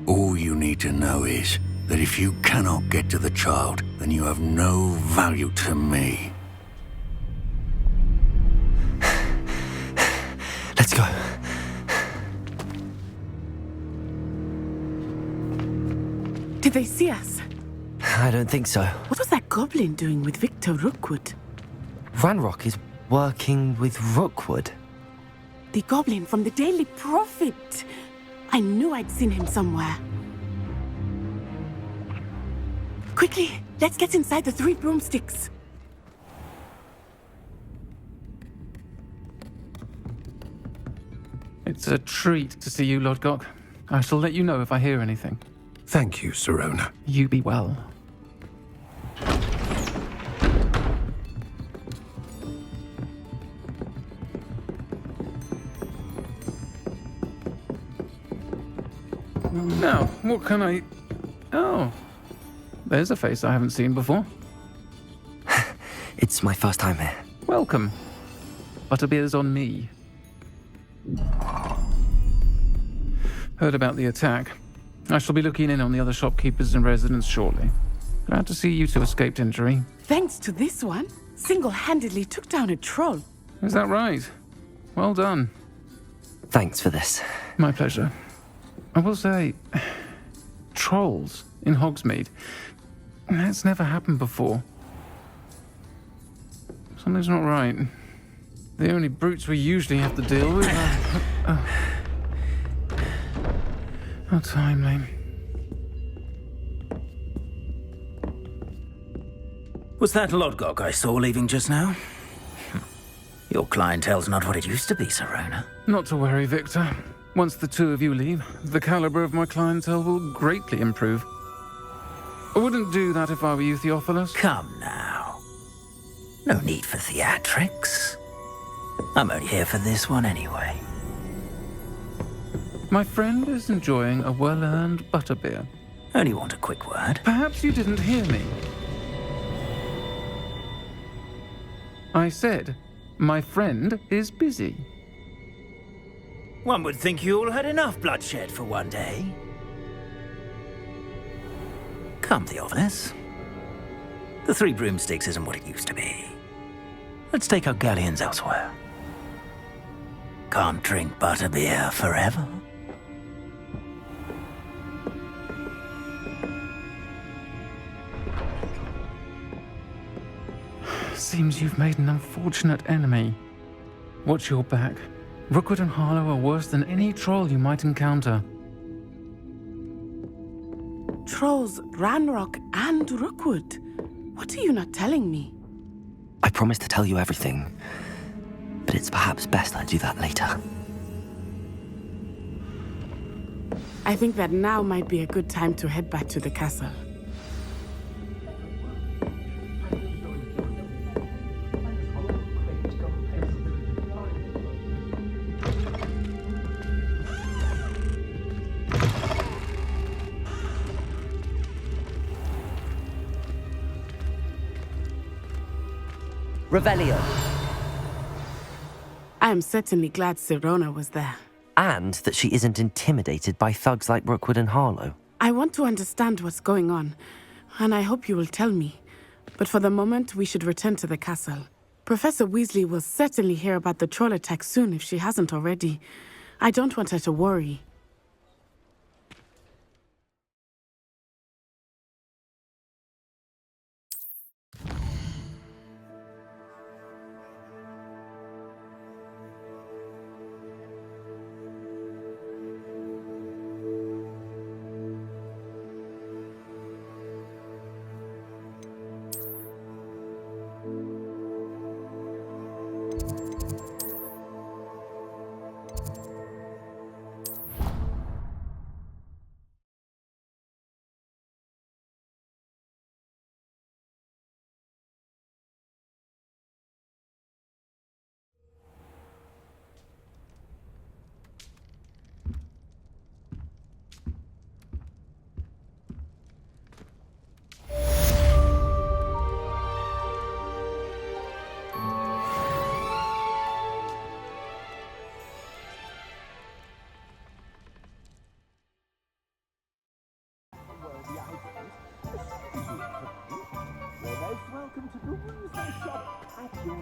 All you need to know is that if you cannot get to the child, then you have no value to me. Let's go. Did they see us? I don't think so. What was that goblin doing with Victor Rookwood? Ranrock is working with Rookwood. The goblin from the Daily Prophet. I knew I'd seen him somewhere. Quickly, let's get inside the 3 broomsticks. It's a treat to see you, Lodgok. I shall let you know if I hear anything. Thank you, Sirona. You be well. Now, what can I... Oh, there's a face I haven't seen before. It's my first time here. Welcome. Butterbeer's on me. Heard about the attack. I shall be looking in on the other shopkeepers and residents shortly. Glad to see you two escaped injury. Thanks to this one, single-handedly took down a troll. Is that right? Well done. Thanks for this. My pleasure. I will say, trolls in Hogsmeade. That's never happened before. Something's not right. The only brutes we usually have to deal with are... How timely. Was that Lodgok I saw leaving just now? Your clientele's not what it used to be, Sirona. Not to worry, Victor. Once the 2 of you leave, the caliber of my clientele will greatly improve. I wouldn't do that if I were you, Theophilus. Come now. No need for theatrics. I'm only here for this one anyway. My friend is enjoying a well-earned butterbeer. Only want a quick word. Perhaps you didn't hear me. I said, my friend is busy. One would think you all had enough bloodshed for one day. Come, Theophilus. The 3 broomsticks isn't what it used to be. Let's take our galleons elsewhere. Can't drink butterbeer forever. Seems you've made an unfortunate enemy. Watch your back. Rookwood and Harlow are worse than any troll you might encounter. Trolls, Ranrock, and Rookwood. What are you not telling me? I promised to tell you everything, but it's perhaps best I do that later. I think that now might be a good time to head back to the castle. Revelio. I am certainly glad Sirona was there. And that she isn't intimidated by thugs like Rookwood and Harlow. I want to understand what's going on, and I hope you will tell me. But for the moment, we should return to the castle. Professor Weasley will certainly hear about the troll attack soon if she hasn't already. I don't want her to worry. Welcome to the Weasley shop at your...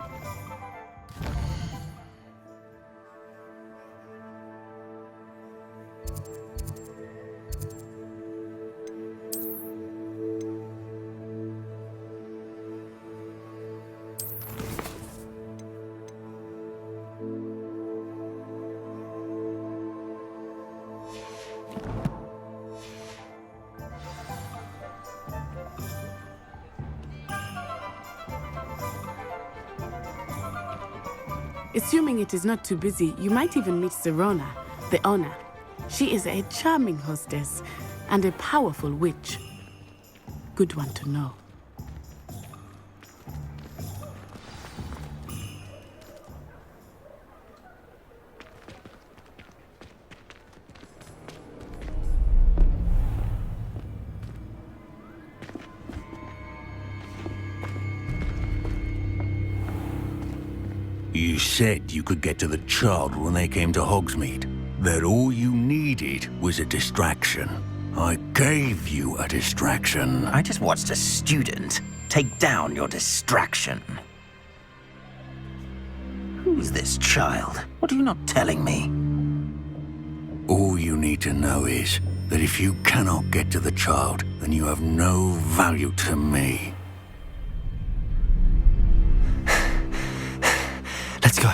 Assuming it is not too busy, you might even meet Sirona, the owner. She is a charming hostess and a powerful witch. Good one to know. You said you could get to the child when they came to Hogsmeade. That all you needed was a distraction. I gave you a distraction. I just watched a student take down your distraction. Who's this child? What are you not telling me? All you need to know is that if you cannot get to the child, then you have no value to me. Let's go.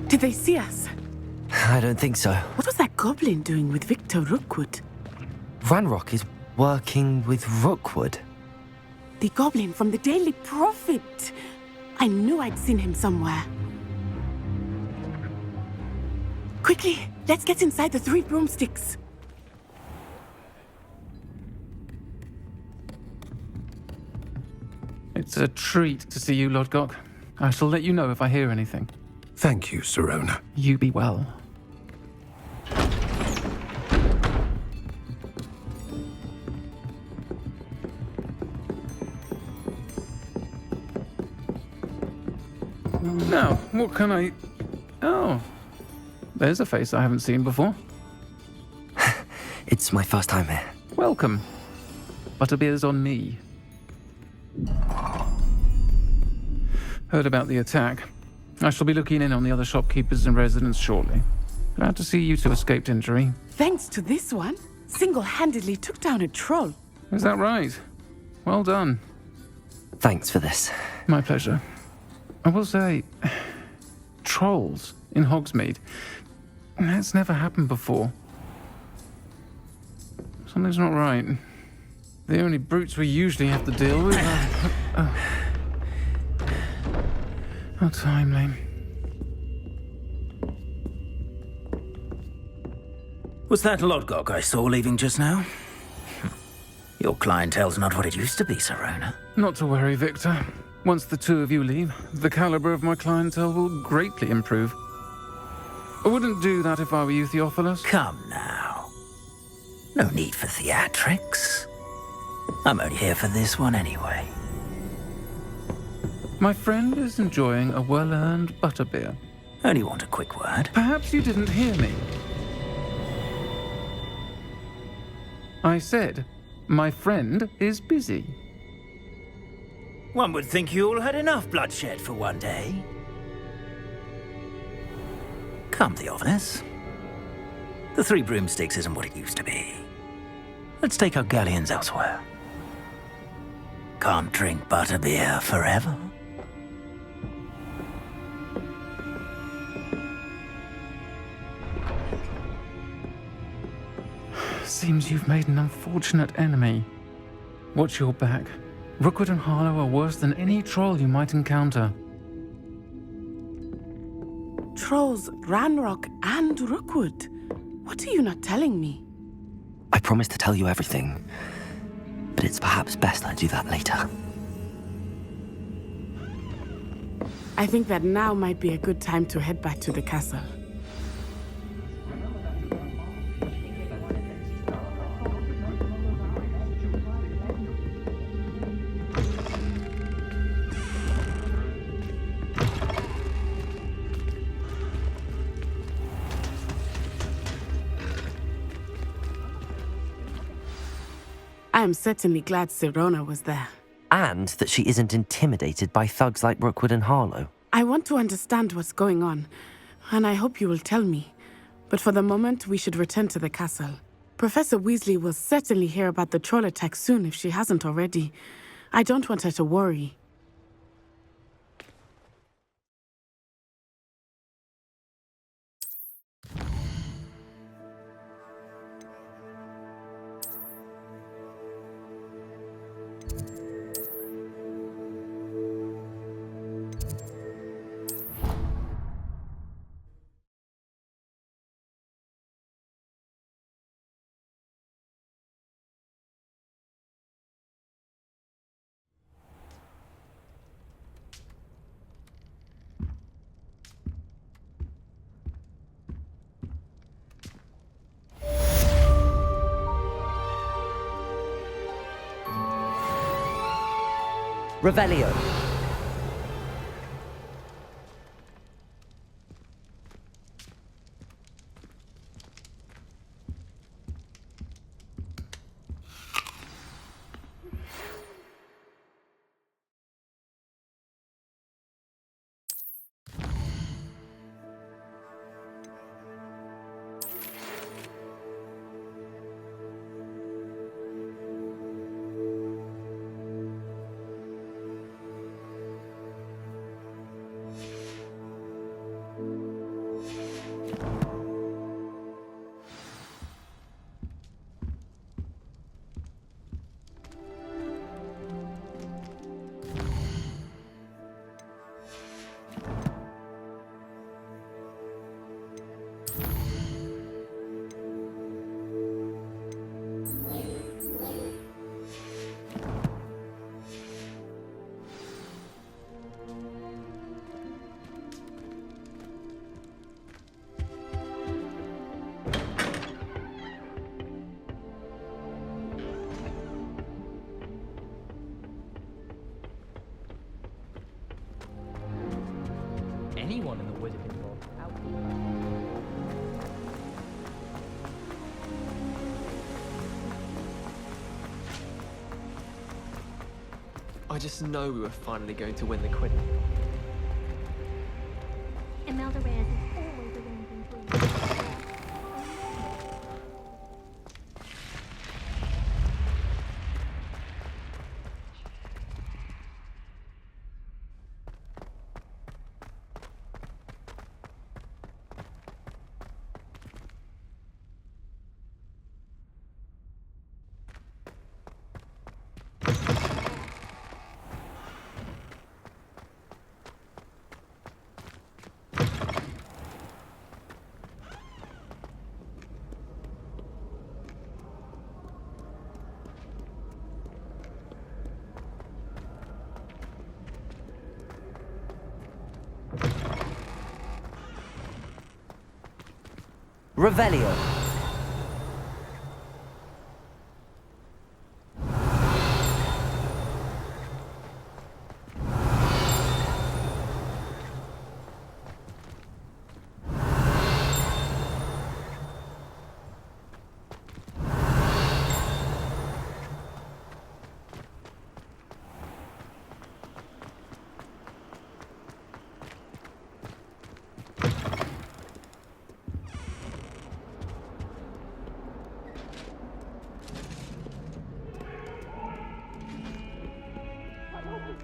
Did they see us? I don't think so. What was that goblin doing with Victor Rookwood? Ranrock is working with Rookwood. The goblin from the Daily Prophet. I knew I'd seen him somewhere. Quickly, let's get inside the 3 broomsticks. It's a treat to see you, Lodgok. I shall let you know if I hear anything. Thank you, Sirona. You be well. Now, what can I... Oh, there's a face I haven't seen before. It's my first time here. Welcome. Butterbeer's on me. Heard about the attack. I shall be looking in on the other shopkeepers and residents shortly. Glad to see you two escaped injury. Thanks to this one, single-handedly took down a troll. Is that right? Well done. Thanks for this. My pleasure. I will say, trolls in Hogsmeade. That's never happened before. Something's not right. The only brutes we usually have to deal with are... How timely. Was that Lodgok I saw leaving just now? Your clientele's not what it used to be, Sirona. Not to worry, Victor. Once the 2 of you leave, the caliber of my clientele will greatly improve. I wouldn't do that if I were you, Theophilus. Come now. No need for theatrics. I'm only here for this one anyway. My friend is enjoying a well-earned butterbeer. Only want a quick word. Perhaps you didn't hear me. I said, my friend is busy. One would think you all had enough bloodshed for one day. Come, Theophilus. The 3 broomsticks isn't what it used to be. Let's take our galleons elsewhere. Can't drink butterbeer forever. Seems you've made an unfortunate enemy. Watch your back. Rookwood and Harlow are worse than any troll you might encounter. Trolls, Ranrock, and Rookwood. What are you not telling me? I promised to tell you everything, but it's perhaps best I do that later. I think that now might be a good time to head back to the castle. I am certainly glad Sirona was there. And that she isn't intimidated by thugs like Rookwood and Harlow. I want to understand what's going on, and I hope you will tell me. But for the moment, we should return to the castle. Professor Weasley will certainly hear about the troll attack soon if she hasn't already. I don't want her to worry. Revelio. Anyone in the would have been robbed out. I just know we were finally going to win the quiz. Imelda Reyes is always a winning queen. Revelio.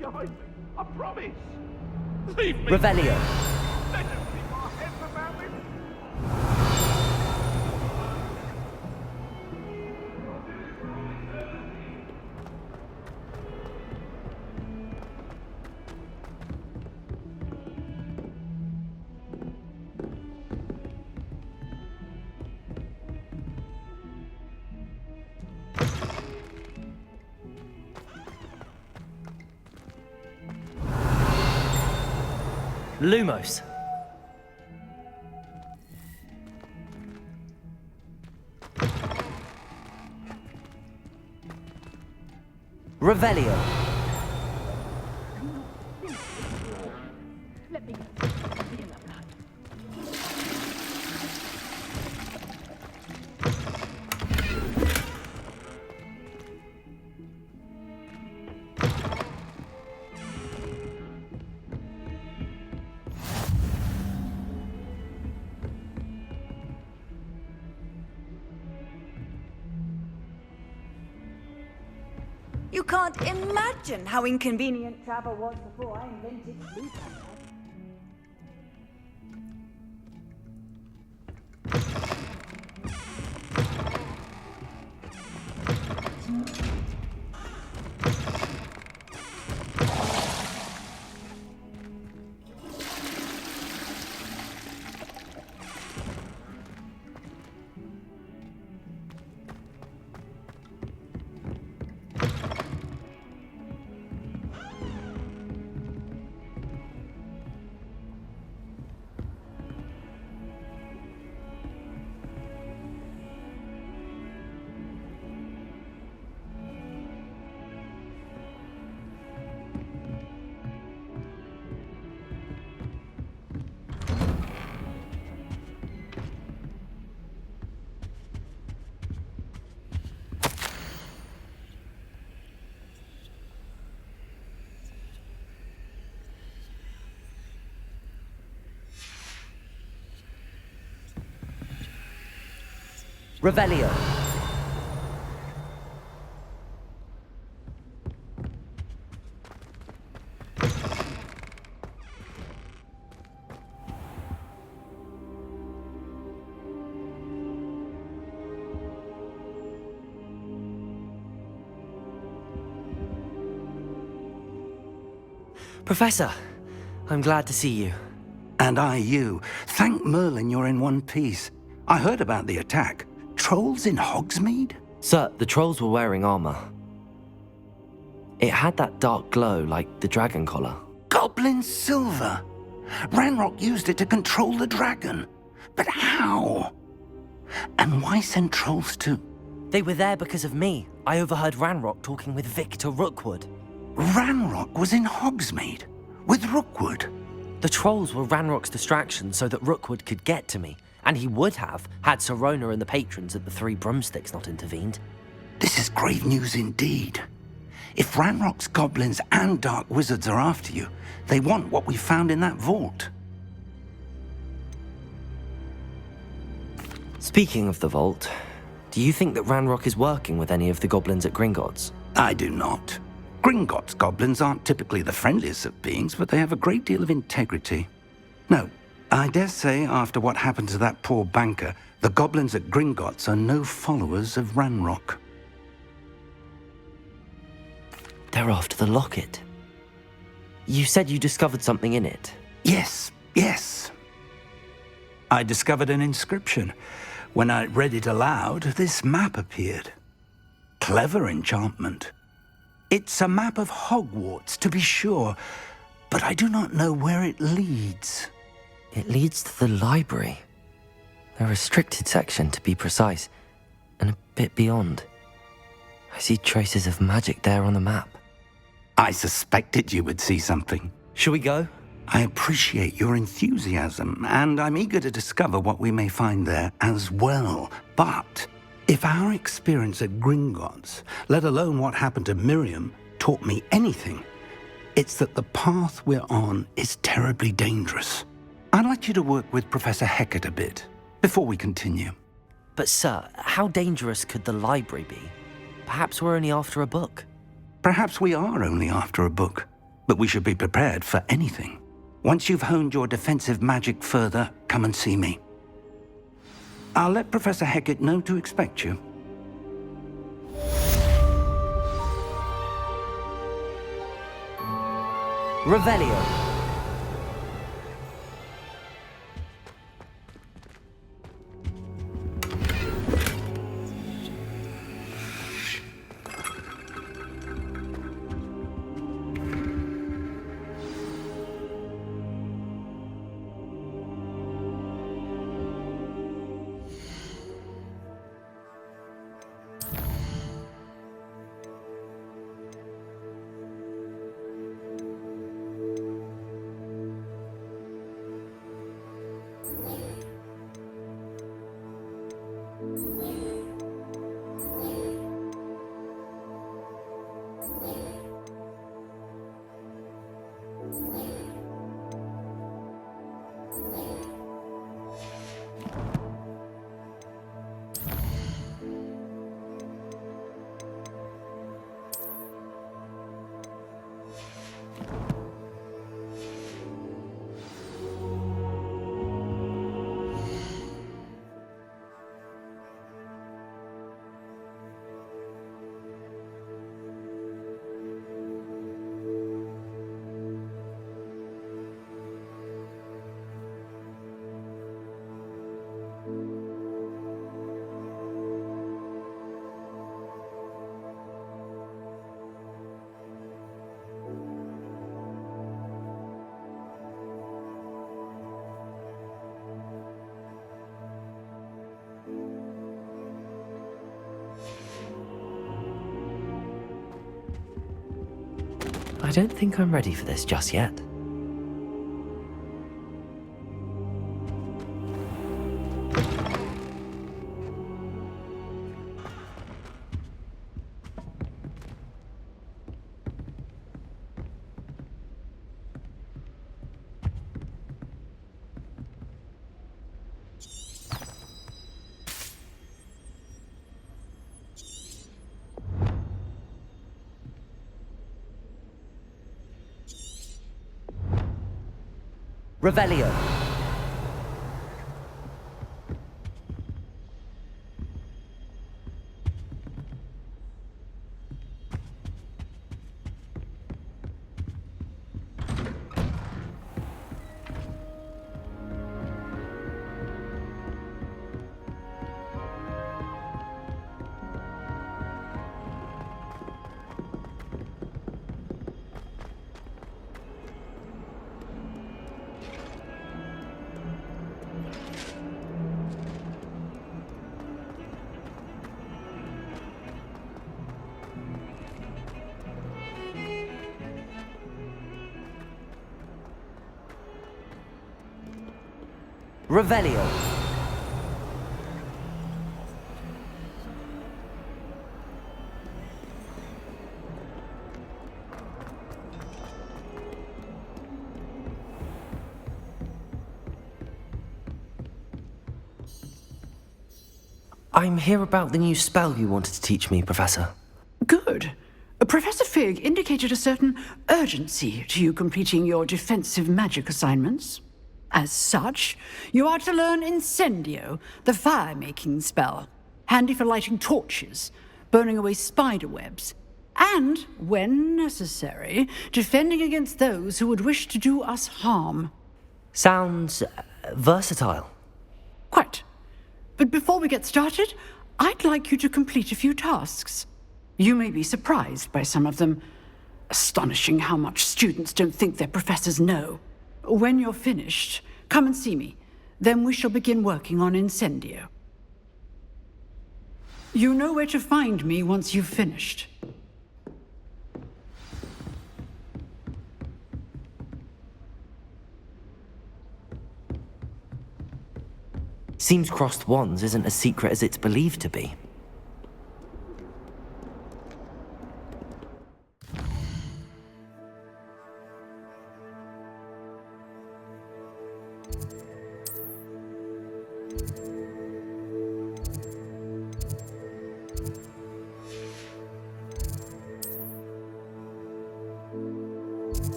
Behind them, I promise. Leave me. Revelio. Let them keep our heads about me. Lumos. Revelio. Let me go. You can't imagine how inconvenient travel was before I invented sleep. Revelio. Professor, I'm glad to see you. And I you. Thank Merlin you're in one piece. I heard about the attack. Trolls in Hogsmeade? Sir, the trolls were wearing armor. It had that dark glow like the dragon collar. Goblin silver! Ranrock used it to control the dragon. But how? And why send trolls too? They were there because of me. I overheard Ranrock talking with Victor Rookwood. Ranrock was in Hogsmeade? With Rookwood? The trolls were Ranrock's distraction so that Rookwood could get to me. And he would have, had Sirona and the patrons at the Three Broomsticks not intervened. This is grave news indeed. If Ranrock's goblins and dark wizards are after you, they want what we found in that vault. Speaking of the vault, do you think that Ranrock is working with any of the goblins at Gringotts? I do not. Gringotts goblins aren't typically the friendliest of beings, but they have a great deal of integrity. No, I dare say after what happened to that poor banker, the goblins at Gringotts are no followers of Ranrock. They're after the locket. You said you discovered something in it. Yes. I discovered an inscription. When I read it aloud, this map appeared. Clever enchantment. It's a map of Hogwarts, to be sure, but I do not know where it leads. It leads to the library. A restricted section, to be precise, and a bit beyond. I see traces of magic there on the map. I suspected you would see something. Shall we go? I appreciate your enthusiasm, and I'm eager to discover what we may find there as well. But if our experience at Gringotts, let alone what happened to Miriam, taught me anything, it's that the path we're on is terribly dangerous. I'd like you to work with Professor Hecat a bit before we continue. But sir, how dangerous could the library be? Perhaps we're only after a book. Perhaps we are only after a book, but we should be prepared for anything. Once you've honed your defensive magic further, come and see me. I'll let Professor Hecat know to expect you. Revelio. I don't think I'm ready for this just yet. Revelio. Revelio. I'm here about the new spell you wanted to teach me, Professor. Good. Professor Fig indicated a certain urgency to you completing your defensive magic assignments. As such, you are to learn Incendio, the fire-making spell, handy for lighting torches, burning away spider webs, and, when necessary, defending against those who would wish to do us harm. Sounds versatile. Quite. But before we get started, I'd like you to complete a few tasks. You may be surprised by some of them. Astonishing how much students don't think their professors know. When you're finished, come and see me. Then we shall begin working on Incendio. You know where to find me once you've finished. Seems crossed wands isn't as secret as it's believed to be.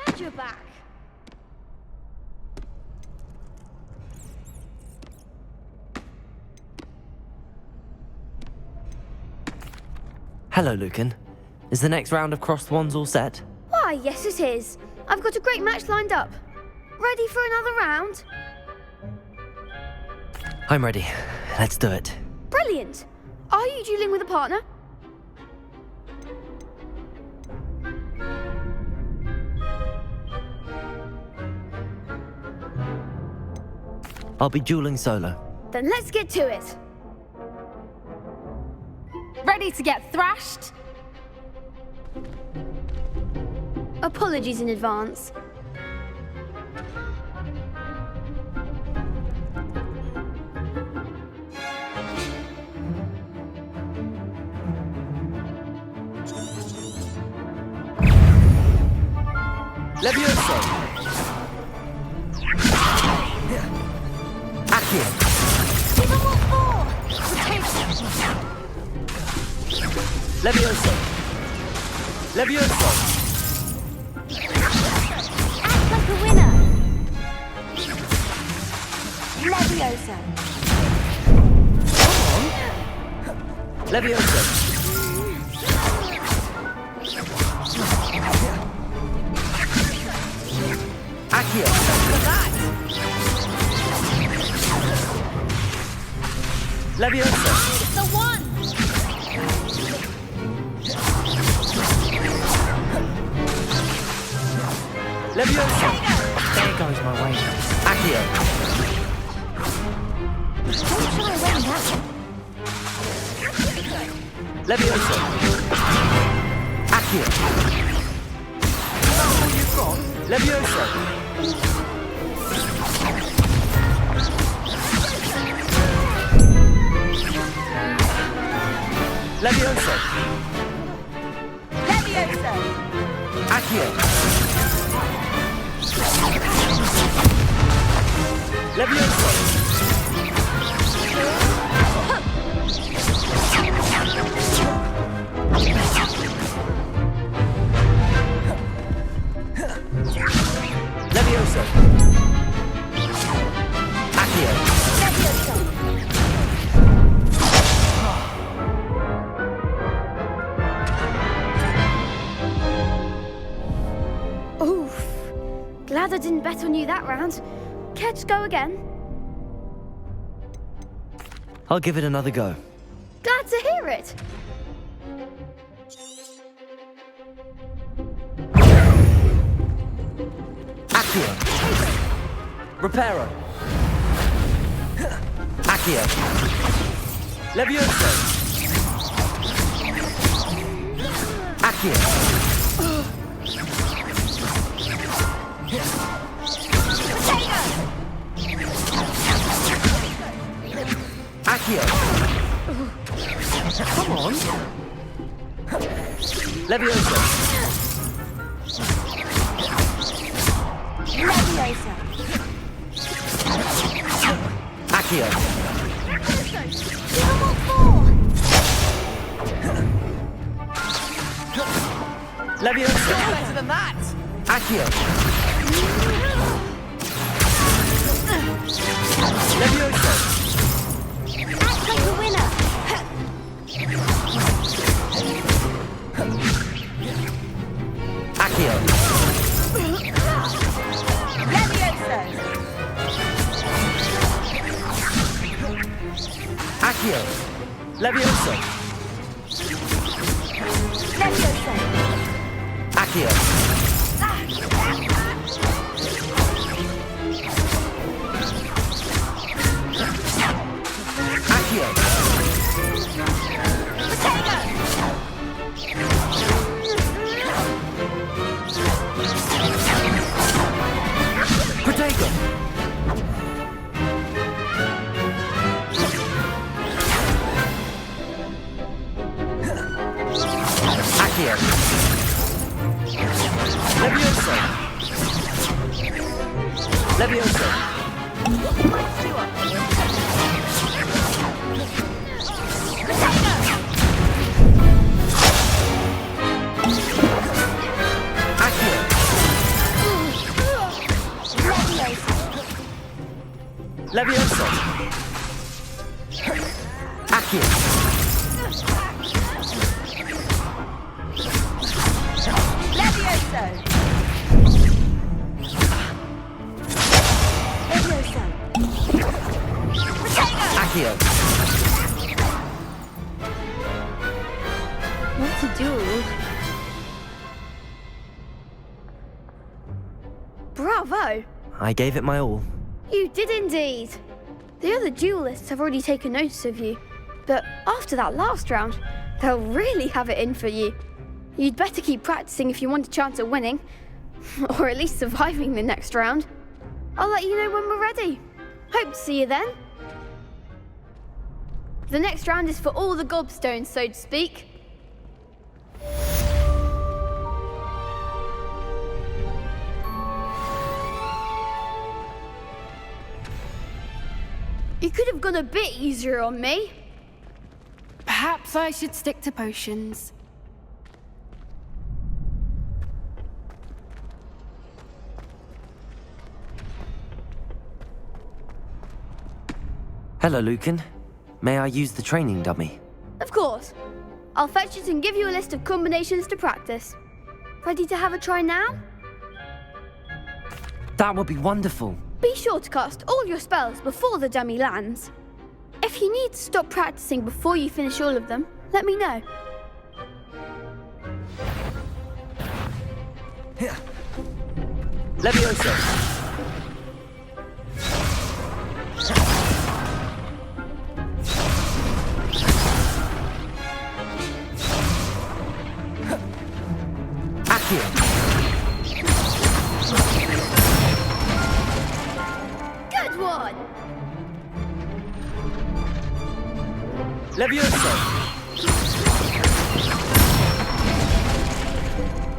Glad you're back. Hello, Lucan. Is the next round of crossed wands all set? Why, yes it is. I've got a great match lined up. Ready for another round? I'm ready. Let's do it. Brilliant. Are you dueling with a partner? I'll be dueling solo. Then let's get to it. Ready to get thrashed? Apologies in advance. Levioso! Accio! Give them what for! Levioso! Levioso! Act like a winner! Levioso! Levioso! Accio. Leviosa. The one! Leviosa. There goes my way. Accio. Don't try around that. Leviosa. Accio. All you've got? Leviosa. Leviosa. Leviosa! Accio. Leviosa. Leviosa. Accio. Leviosa! Oof. Glad I didn't bet on you that round. Care to go again? I'll give it another go. Glad to hear it. Accio. Reparo. Accio. Leviosa. Accio. Accio. Come on. Leviosa. Leviosa! Accio. Give 'em all four! Leviosa. Better than that! Accio. Leviosa. Act like a winner! Accio. Leviosa! Accio. Leviosa. Leviosa! Accio. Accio. Protego. Accio. Leviosa. Leviosa. Accio. Leviosa. Accio. Leviosa! Leviosa! Accio. What to do? Bravo! I gave it my all. You did indeed. The other duelists have already taken notice of you, but after that last round, they'll really have it in for you. You'd better keep practicing if you want a chance at winning, or at least surviving the next round. I'll let you know when we're ready. Hope to see you then. The next round is for all the gobstones, so to speak. You could have gone a bit easier on me. Perhaps I should stick to potions. Hello, Lucan. May I use the training dummy? Of course. I'll fetch it and give you a list of combinations to practice. Ready to have a try now? That would be wonderful. Be sure to cast all your spells before the dummy lands. If you need to stop practicing before you finish all of them, let me know. Levioso. Accio. Good one! Levioso.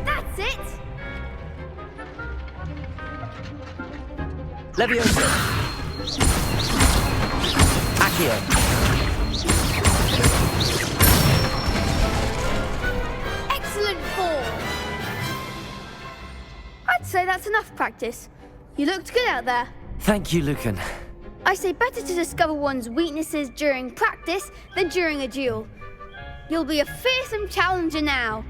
That's it! Levioso. Accio. Excellent form! I'd say that's enough practice. You looked good out there. Thank you, Lucan. I say better to discover one's weaknesses during practice than during a duel. You'll be a fearsome challenger now.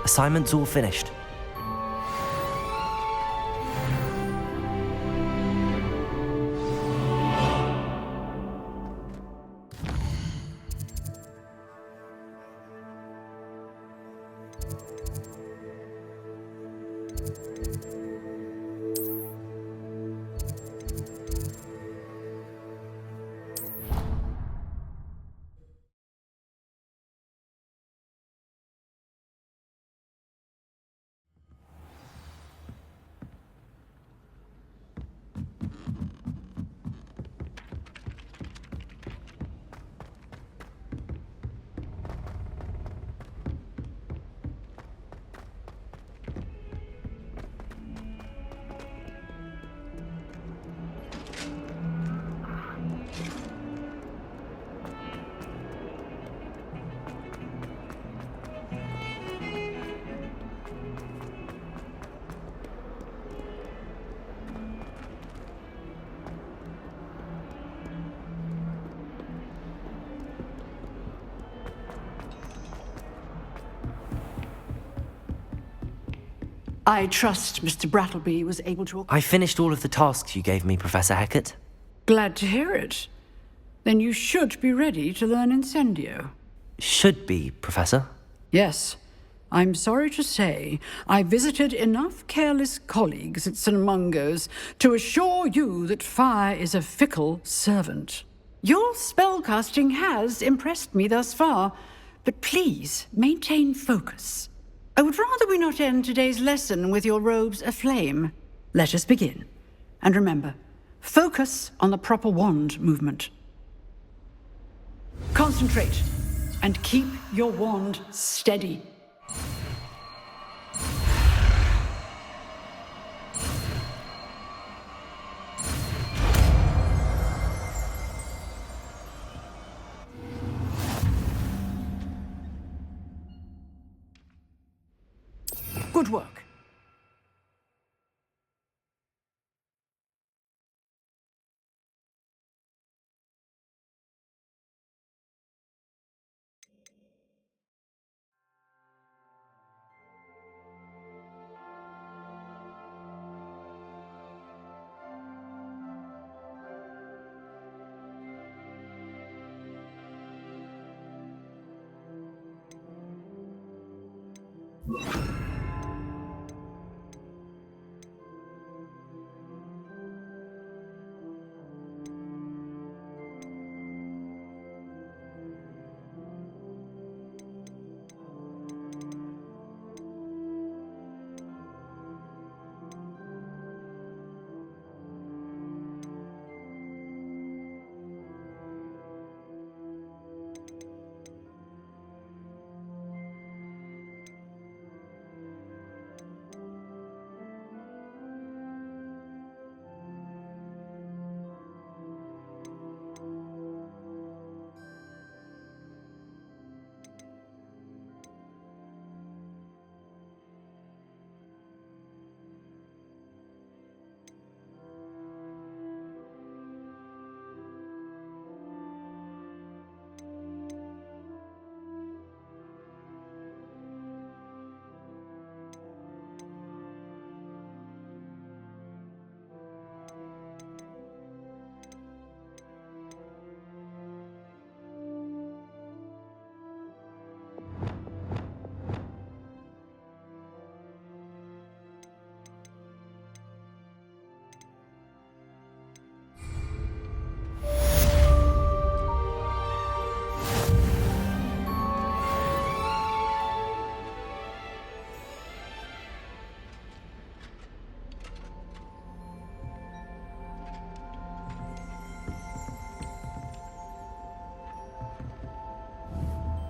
Assignment's all finished. I trust Mr. Brattleby was able to... I finished all of the tasks you gave me, Professor Hecat. Glad to hear it. Then you should be ready to learn Incendio. Should be, Professor. Yes. I'm sorry to say, I visited enough careless colleagues at St. Mungo's to assure you that fire is a fickle servant. Your spellcasting has impressed me thus far, but please maintain focus. I would rather we not end today's lesson with your robes aflame. Let us begin. And remember, focus on the proper wand movement. Concentrate, and keep your wand steady. Good work.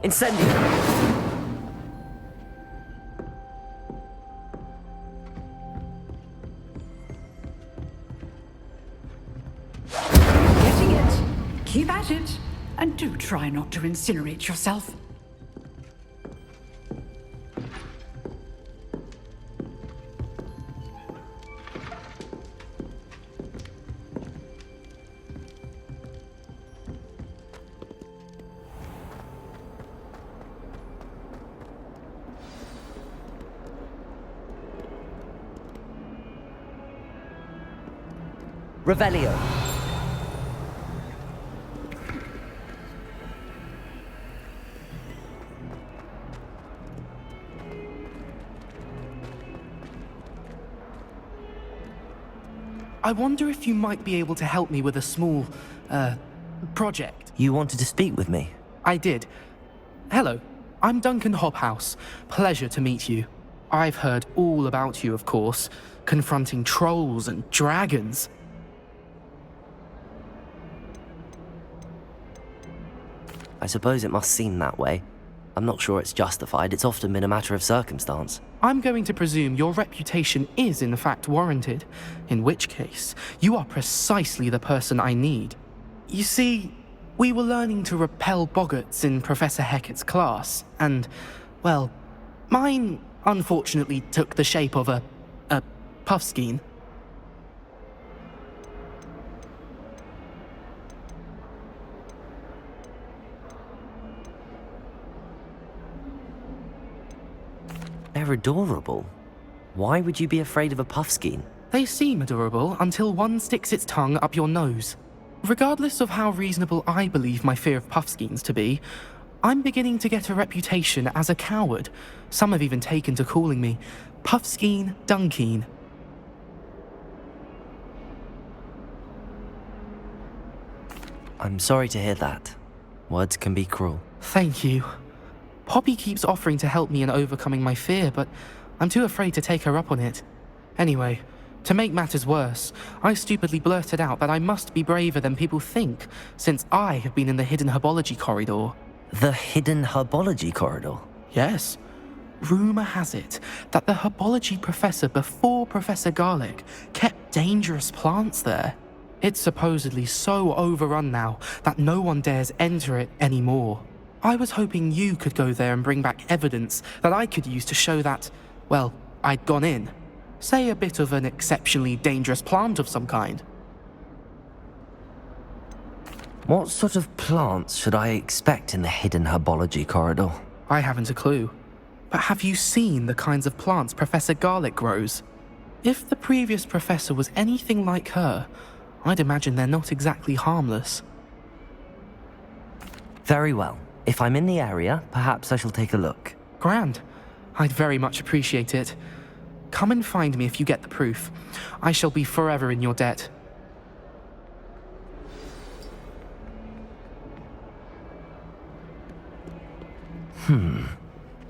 Incendio! Getting it. Keep at it. And do try not to incinerate yourself. Revelio. I wonder if you might be able to help me with a small, project. You wanted to speak with me? I did. Hello, I'm Duncan Hobhouse. Pleasure to meet you. I've heard all about you, of course, confronting trolls and dragons. I suppose it must seem that way. I'm not sure it's justified. It's often been a matter of circumstance. I'm going to presume your reputation is in fact warranted, in which case, you are precisely the person I need. You see, we were learning to repel boggarts in Professor Hecat's class, and, well, mine unfortunately took the shape of a puffskein. They're adorable. Why would you be afraid of a puffskein? They seem adorable until one sticks its tongue up your nose. Regardless of how reasonable I believe my fear of puffskeins to be, I'm beginning to get a reputation as a coward. Some have even taken to calling me Puffskein Dunkeen. I'm sorry to hear that. Words can be cruel. Thank you. Poppy keeps offering to help me in overcoming my fear, but I'm too afraid to take her up on it. Anyway, to make matters worse, I stupidly blurted out that I must be braver than people think, since I have been in the hidden herbology corridor. The hidden herbology corridor? Yes. Rumour has it that the herbology professor before Professor Garlic kept dangerous plants there. It's supposedly so overrun now that no one dares enter it anymore. I was hoping you could go there and bring back evidence that I could use to show that, well, I'd gone in. Say a bit of an exceptionally dangerous plant of some kind. What sort of plants should I expect in the hidden herbology corridor? I haven't a clue. But have you seen the kinds of plants Professor Garlic grows? If the previous professor was anything like her, I'd imagine they're not exactly harmless. Very well. If I'm in the area, perhaps I shall take a look. Grand. I'd very much appreciate it. Come and find me if you get the proof. I shall be forever in your debt.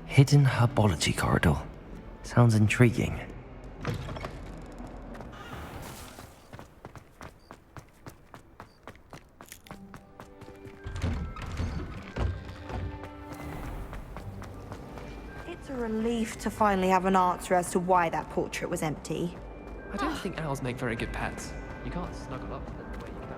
Hidden herbology corridor. Sounds intriguing. It's a relief to finally have an answer as to why that portrait was empty. I don't think owls make very good pets. You can't snuggle up with them the way you can.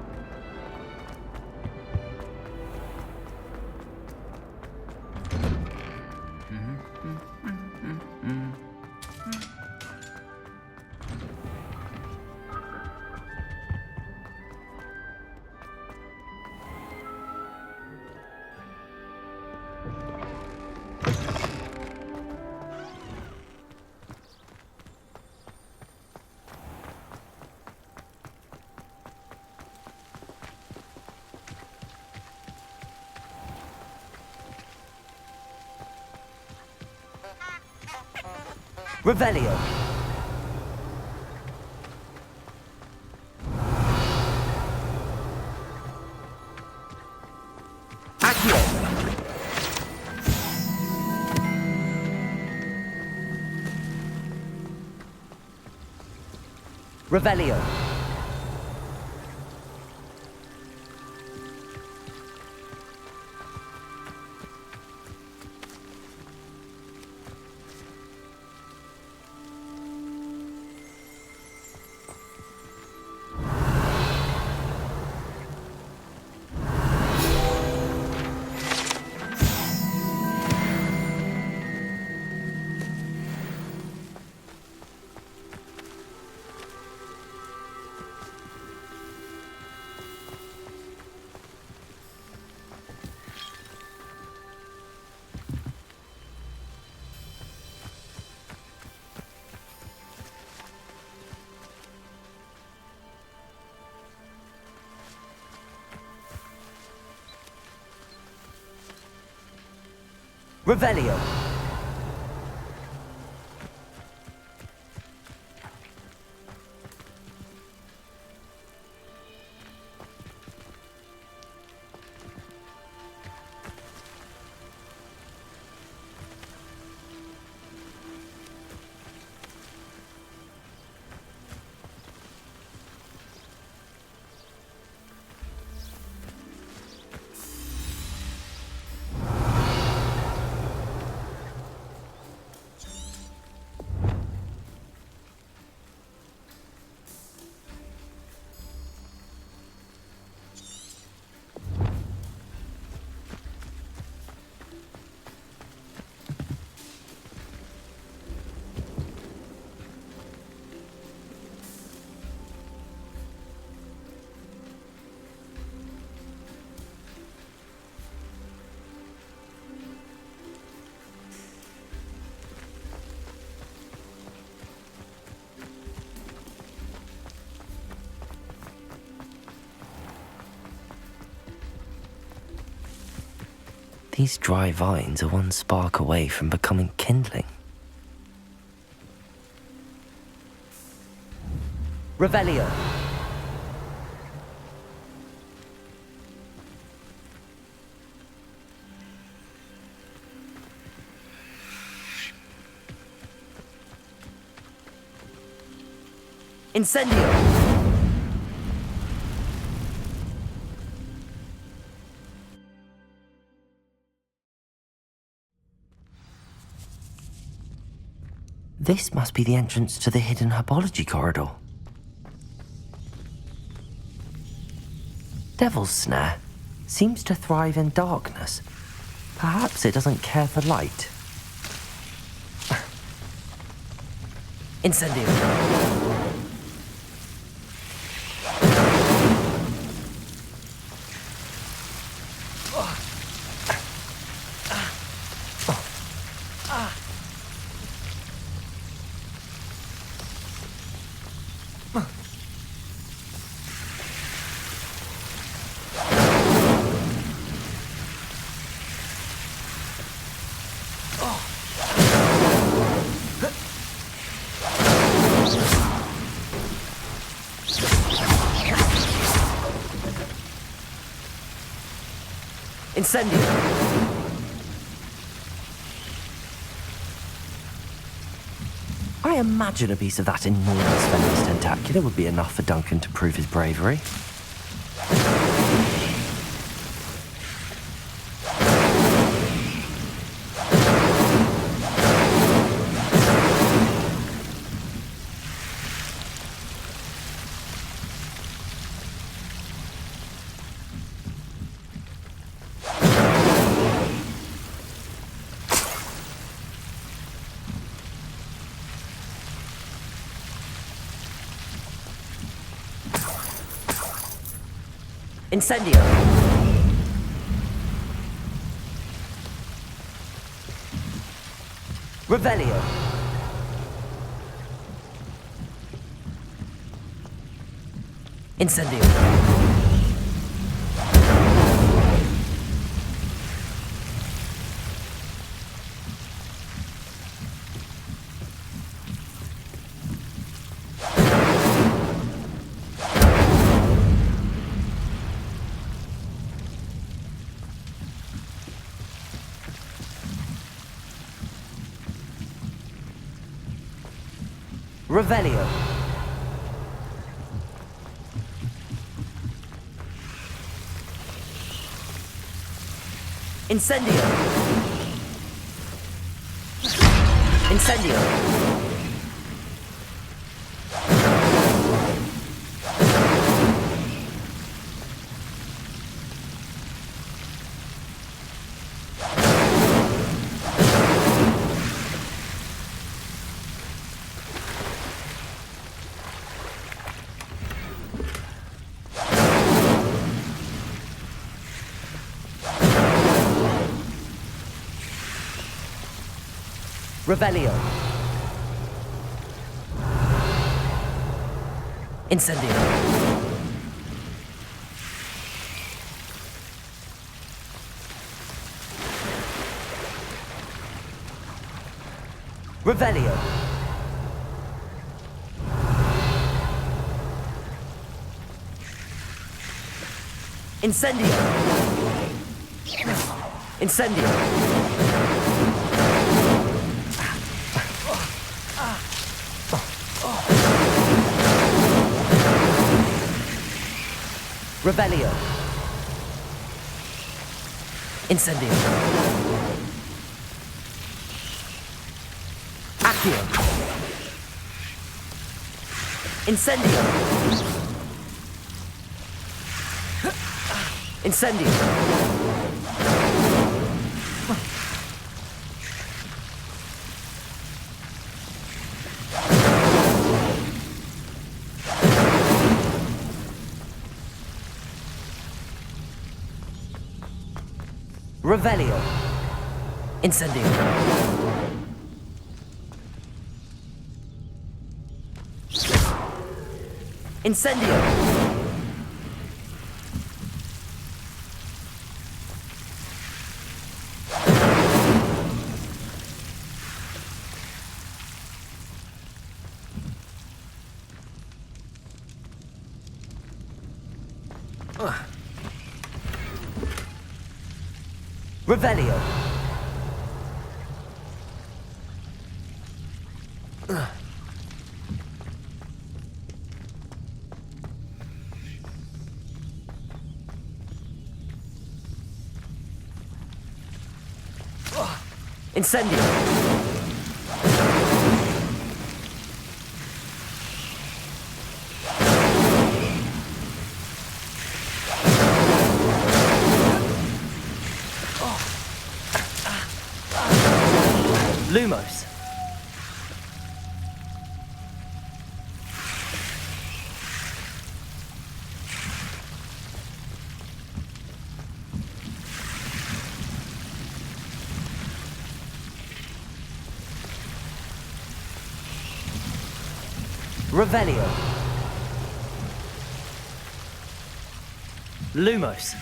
Revelio. Accio. Revelio. Revelio. These dry vines are one spark away from becoming kindling. Revelio. Incendio. This must be the entrance to the hidden herbology corridor. Devil's Snare seems to thrive in darkness. Perhaps it doesn't care for light. Incendio. Incendio. I imagine a piece of that enormous venomous tentacular would be enough for Duncan to prove his bravery. Incendio. Revelio. Incendio. Revelio. Incendio. Incendio. Revelio. Incendio. Revelio. Incendio. Incendio. Revelio. Incendio. Accio. Incendio. Incendio. Revelio. Incendio. Incendio. Revelio. Incendio. Lumos. Revelio. Lumos.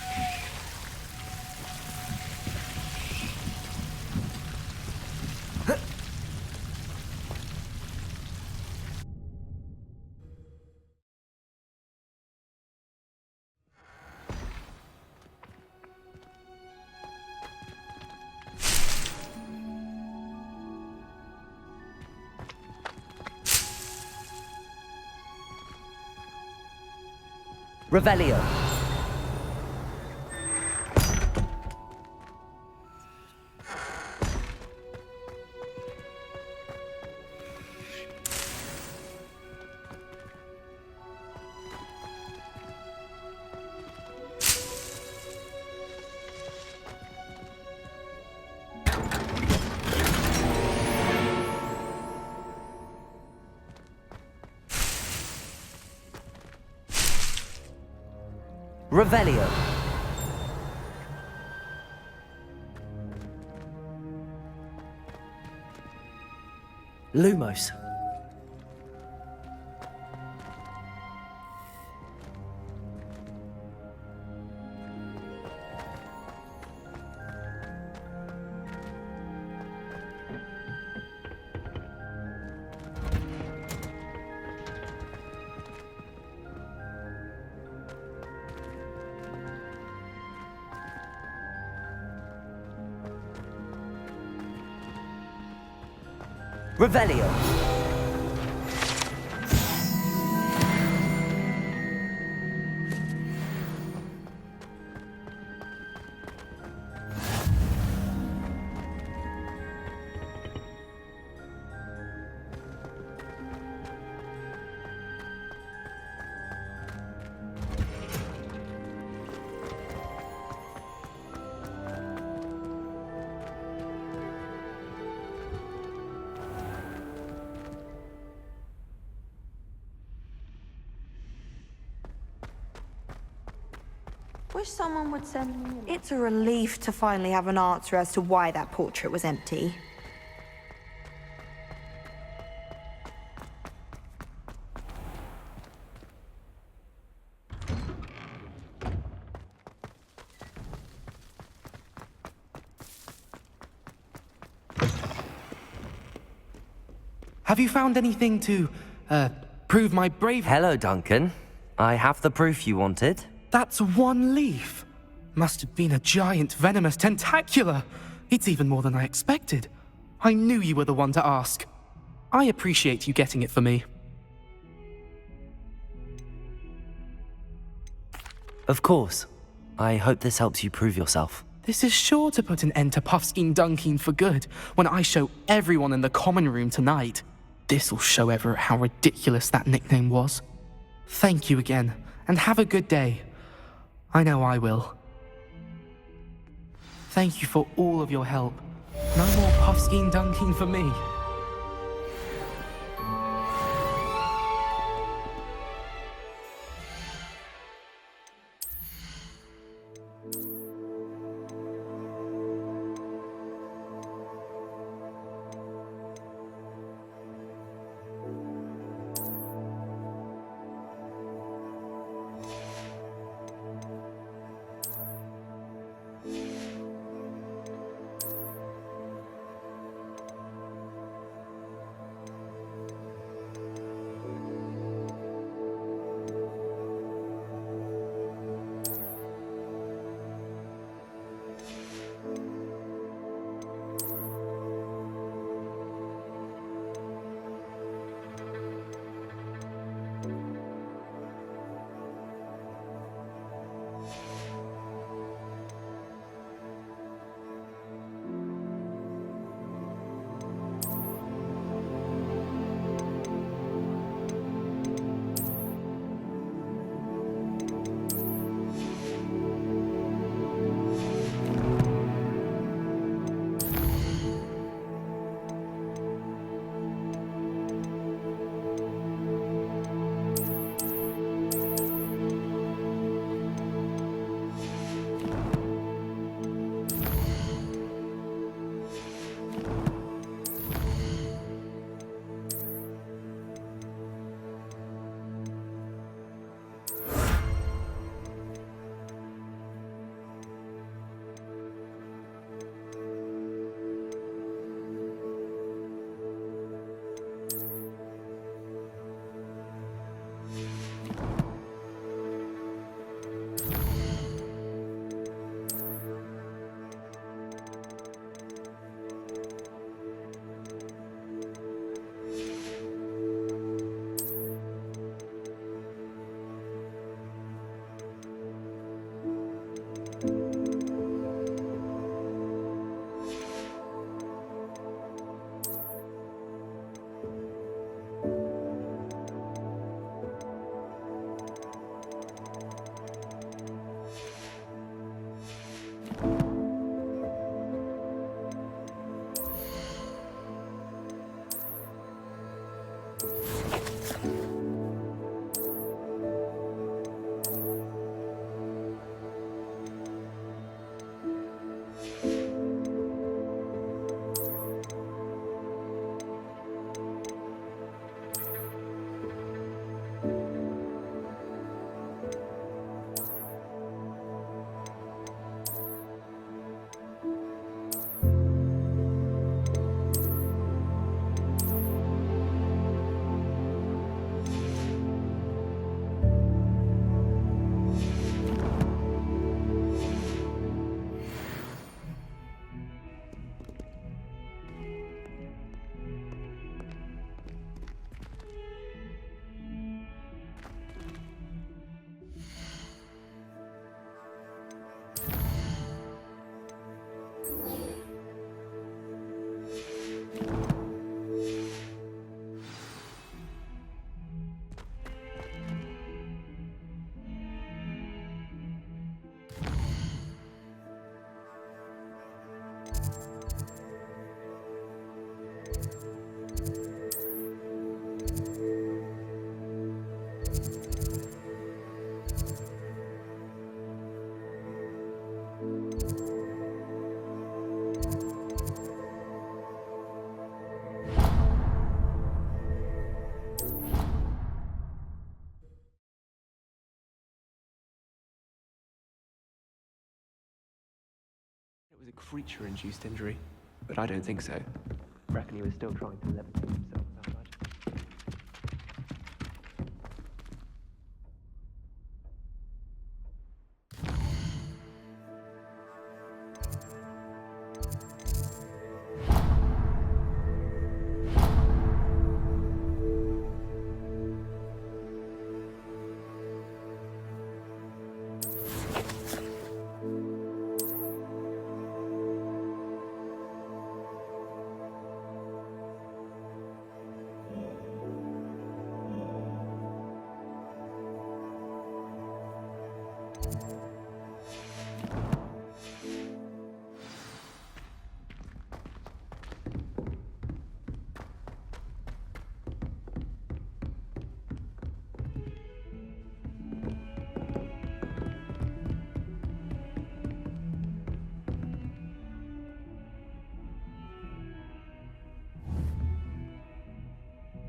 Revelio. Revelio. Lumos. Revelio. Wish someone would send me. It's a relief to finally have an answer as to why that portrait was empty. Have you found anything to, prove my bravery? Hello, Duncan. I have the proof you wanted. That's one leaf. Must have been a giant venomous tentacula. It's even more than I expected. I knew you were the one to ask. I appreciate you getting it for me. Of course. I hope this helps you prove yourself. This is sure to put an end to Puffskein Dunkeen for good when I show everyone in the common room tonight. This'll show Everett how ridiculous that nickname was. Thank you again, and have a good day. I know I will. Thank you for all of your help. No more Puffskein Dunkeen for me. It was a creature-induced injury, but I don't think so. I reckon he was still trying to levitate himself without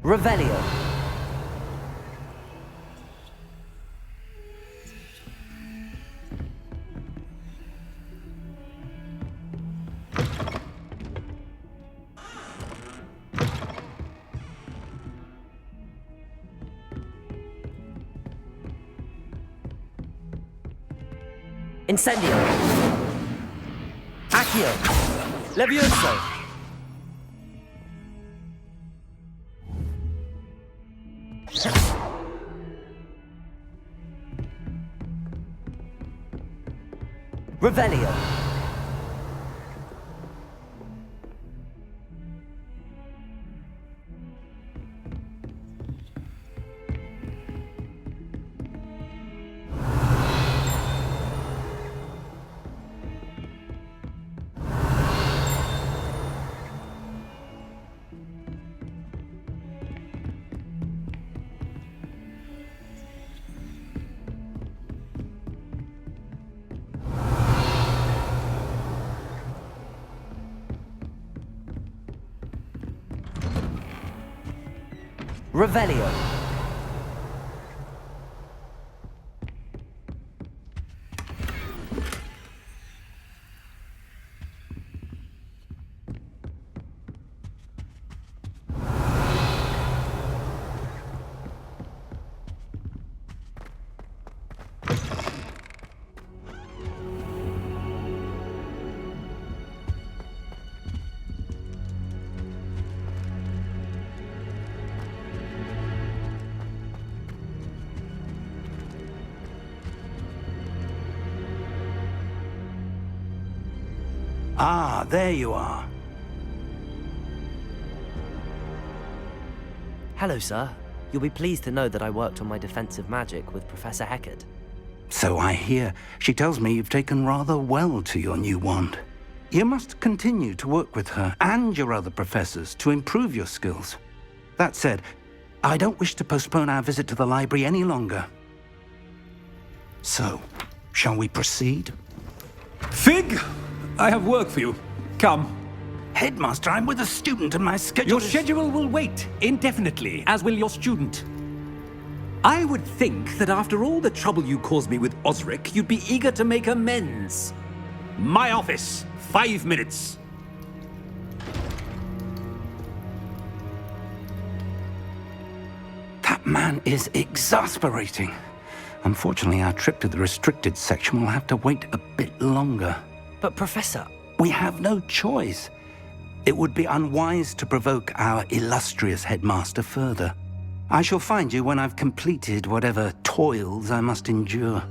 Revelio. Incendio. Accio. Levioso. Revelio. Revelio. Ah, there you are. Hello, sir. You'll be pleased to know that I worked on my defensive magic with Professor Heckard. So I hear. She tells me you've taken rather well to your new wand. You must continue to work with her and your other professors to improve your skills. That said, I don't wish to postpone our visit to the library any longer. So, shall we proceed? Fig! I have work for you. Come. Headmaster, I'm with a student and my schedule Your schedule will wait indefinitely, as will your student. I would think that after all the trouble you caused me with Osric, you'd be eager to make amends. My office, 5 minutes. That man is exasperating. Unfortunately, our trip to the restricted section will have to wait a bit longer. But, Professor... We have no choice. It would be unwise to provoke our illustrious headmaster further. I shall find you when I've completed whatever toils I must endure.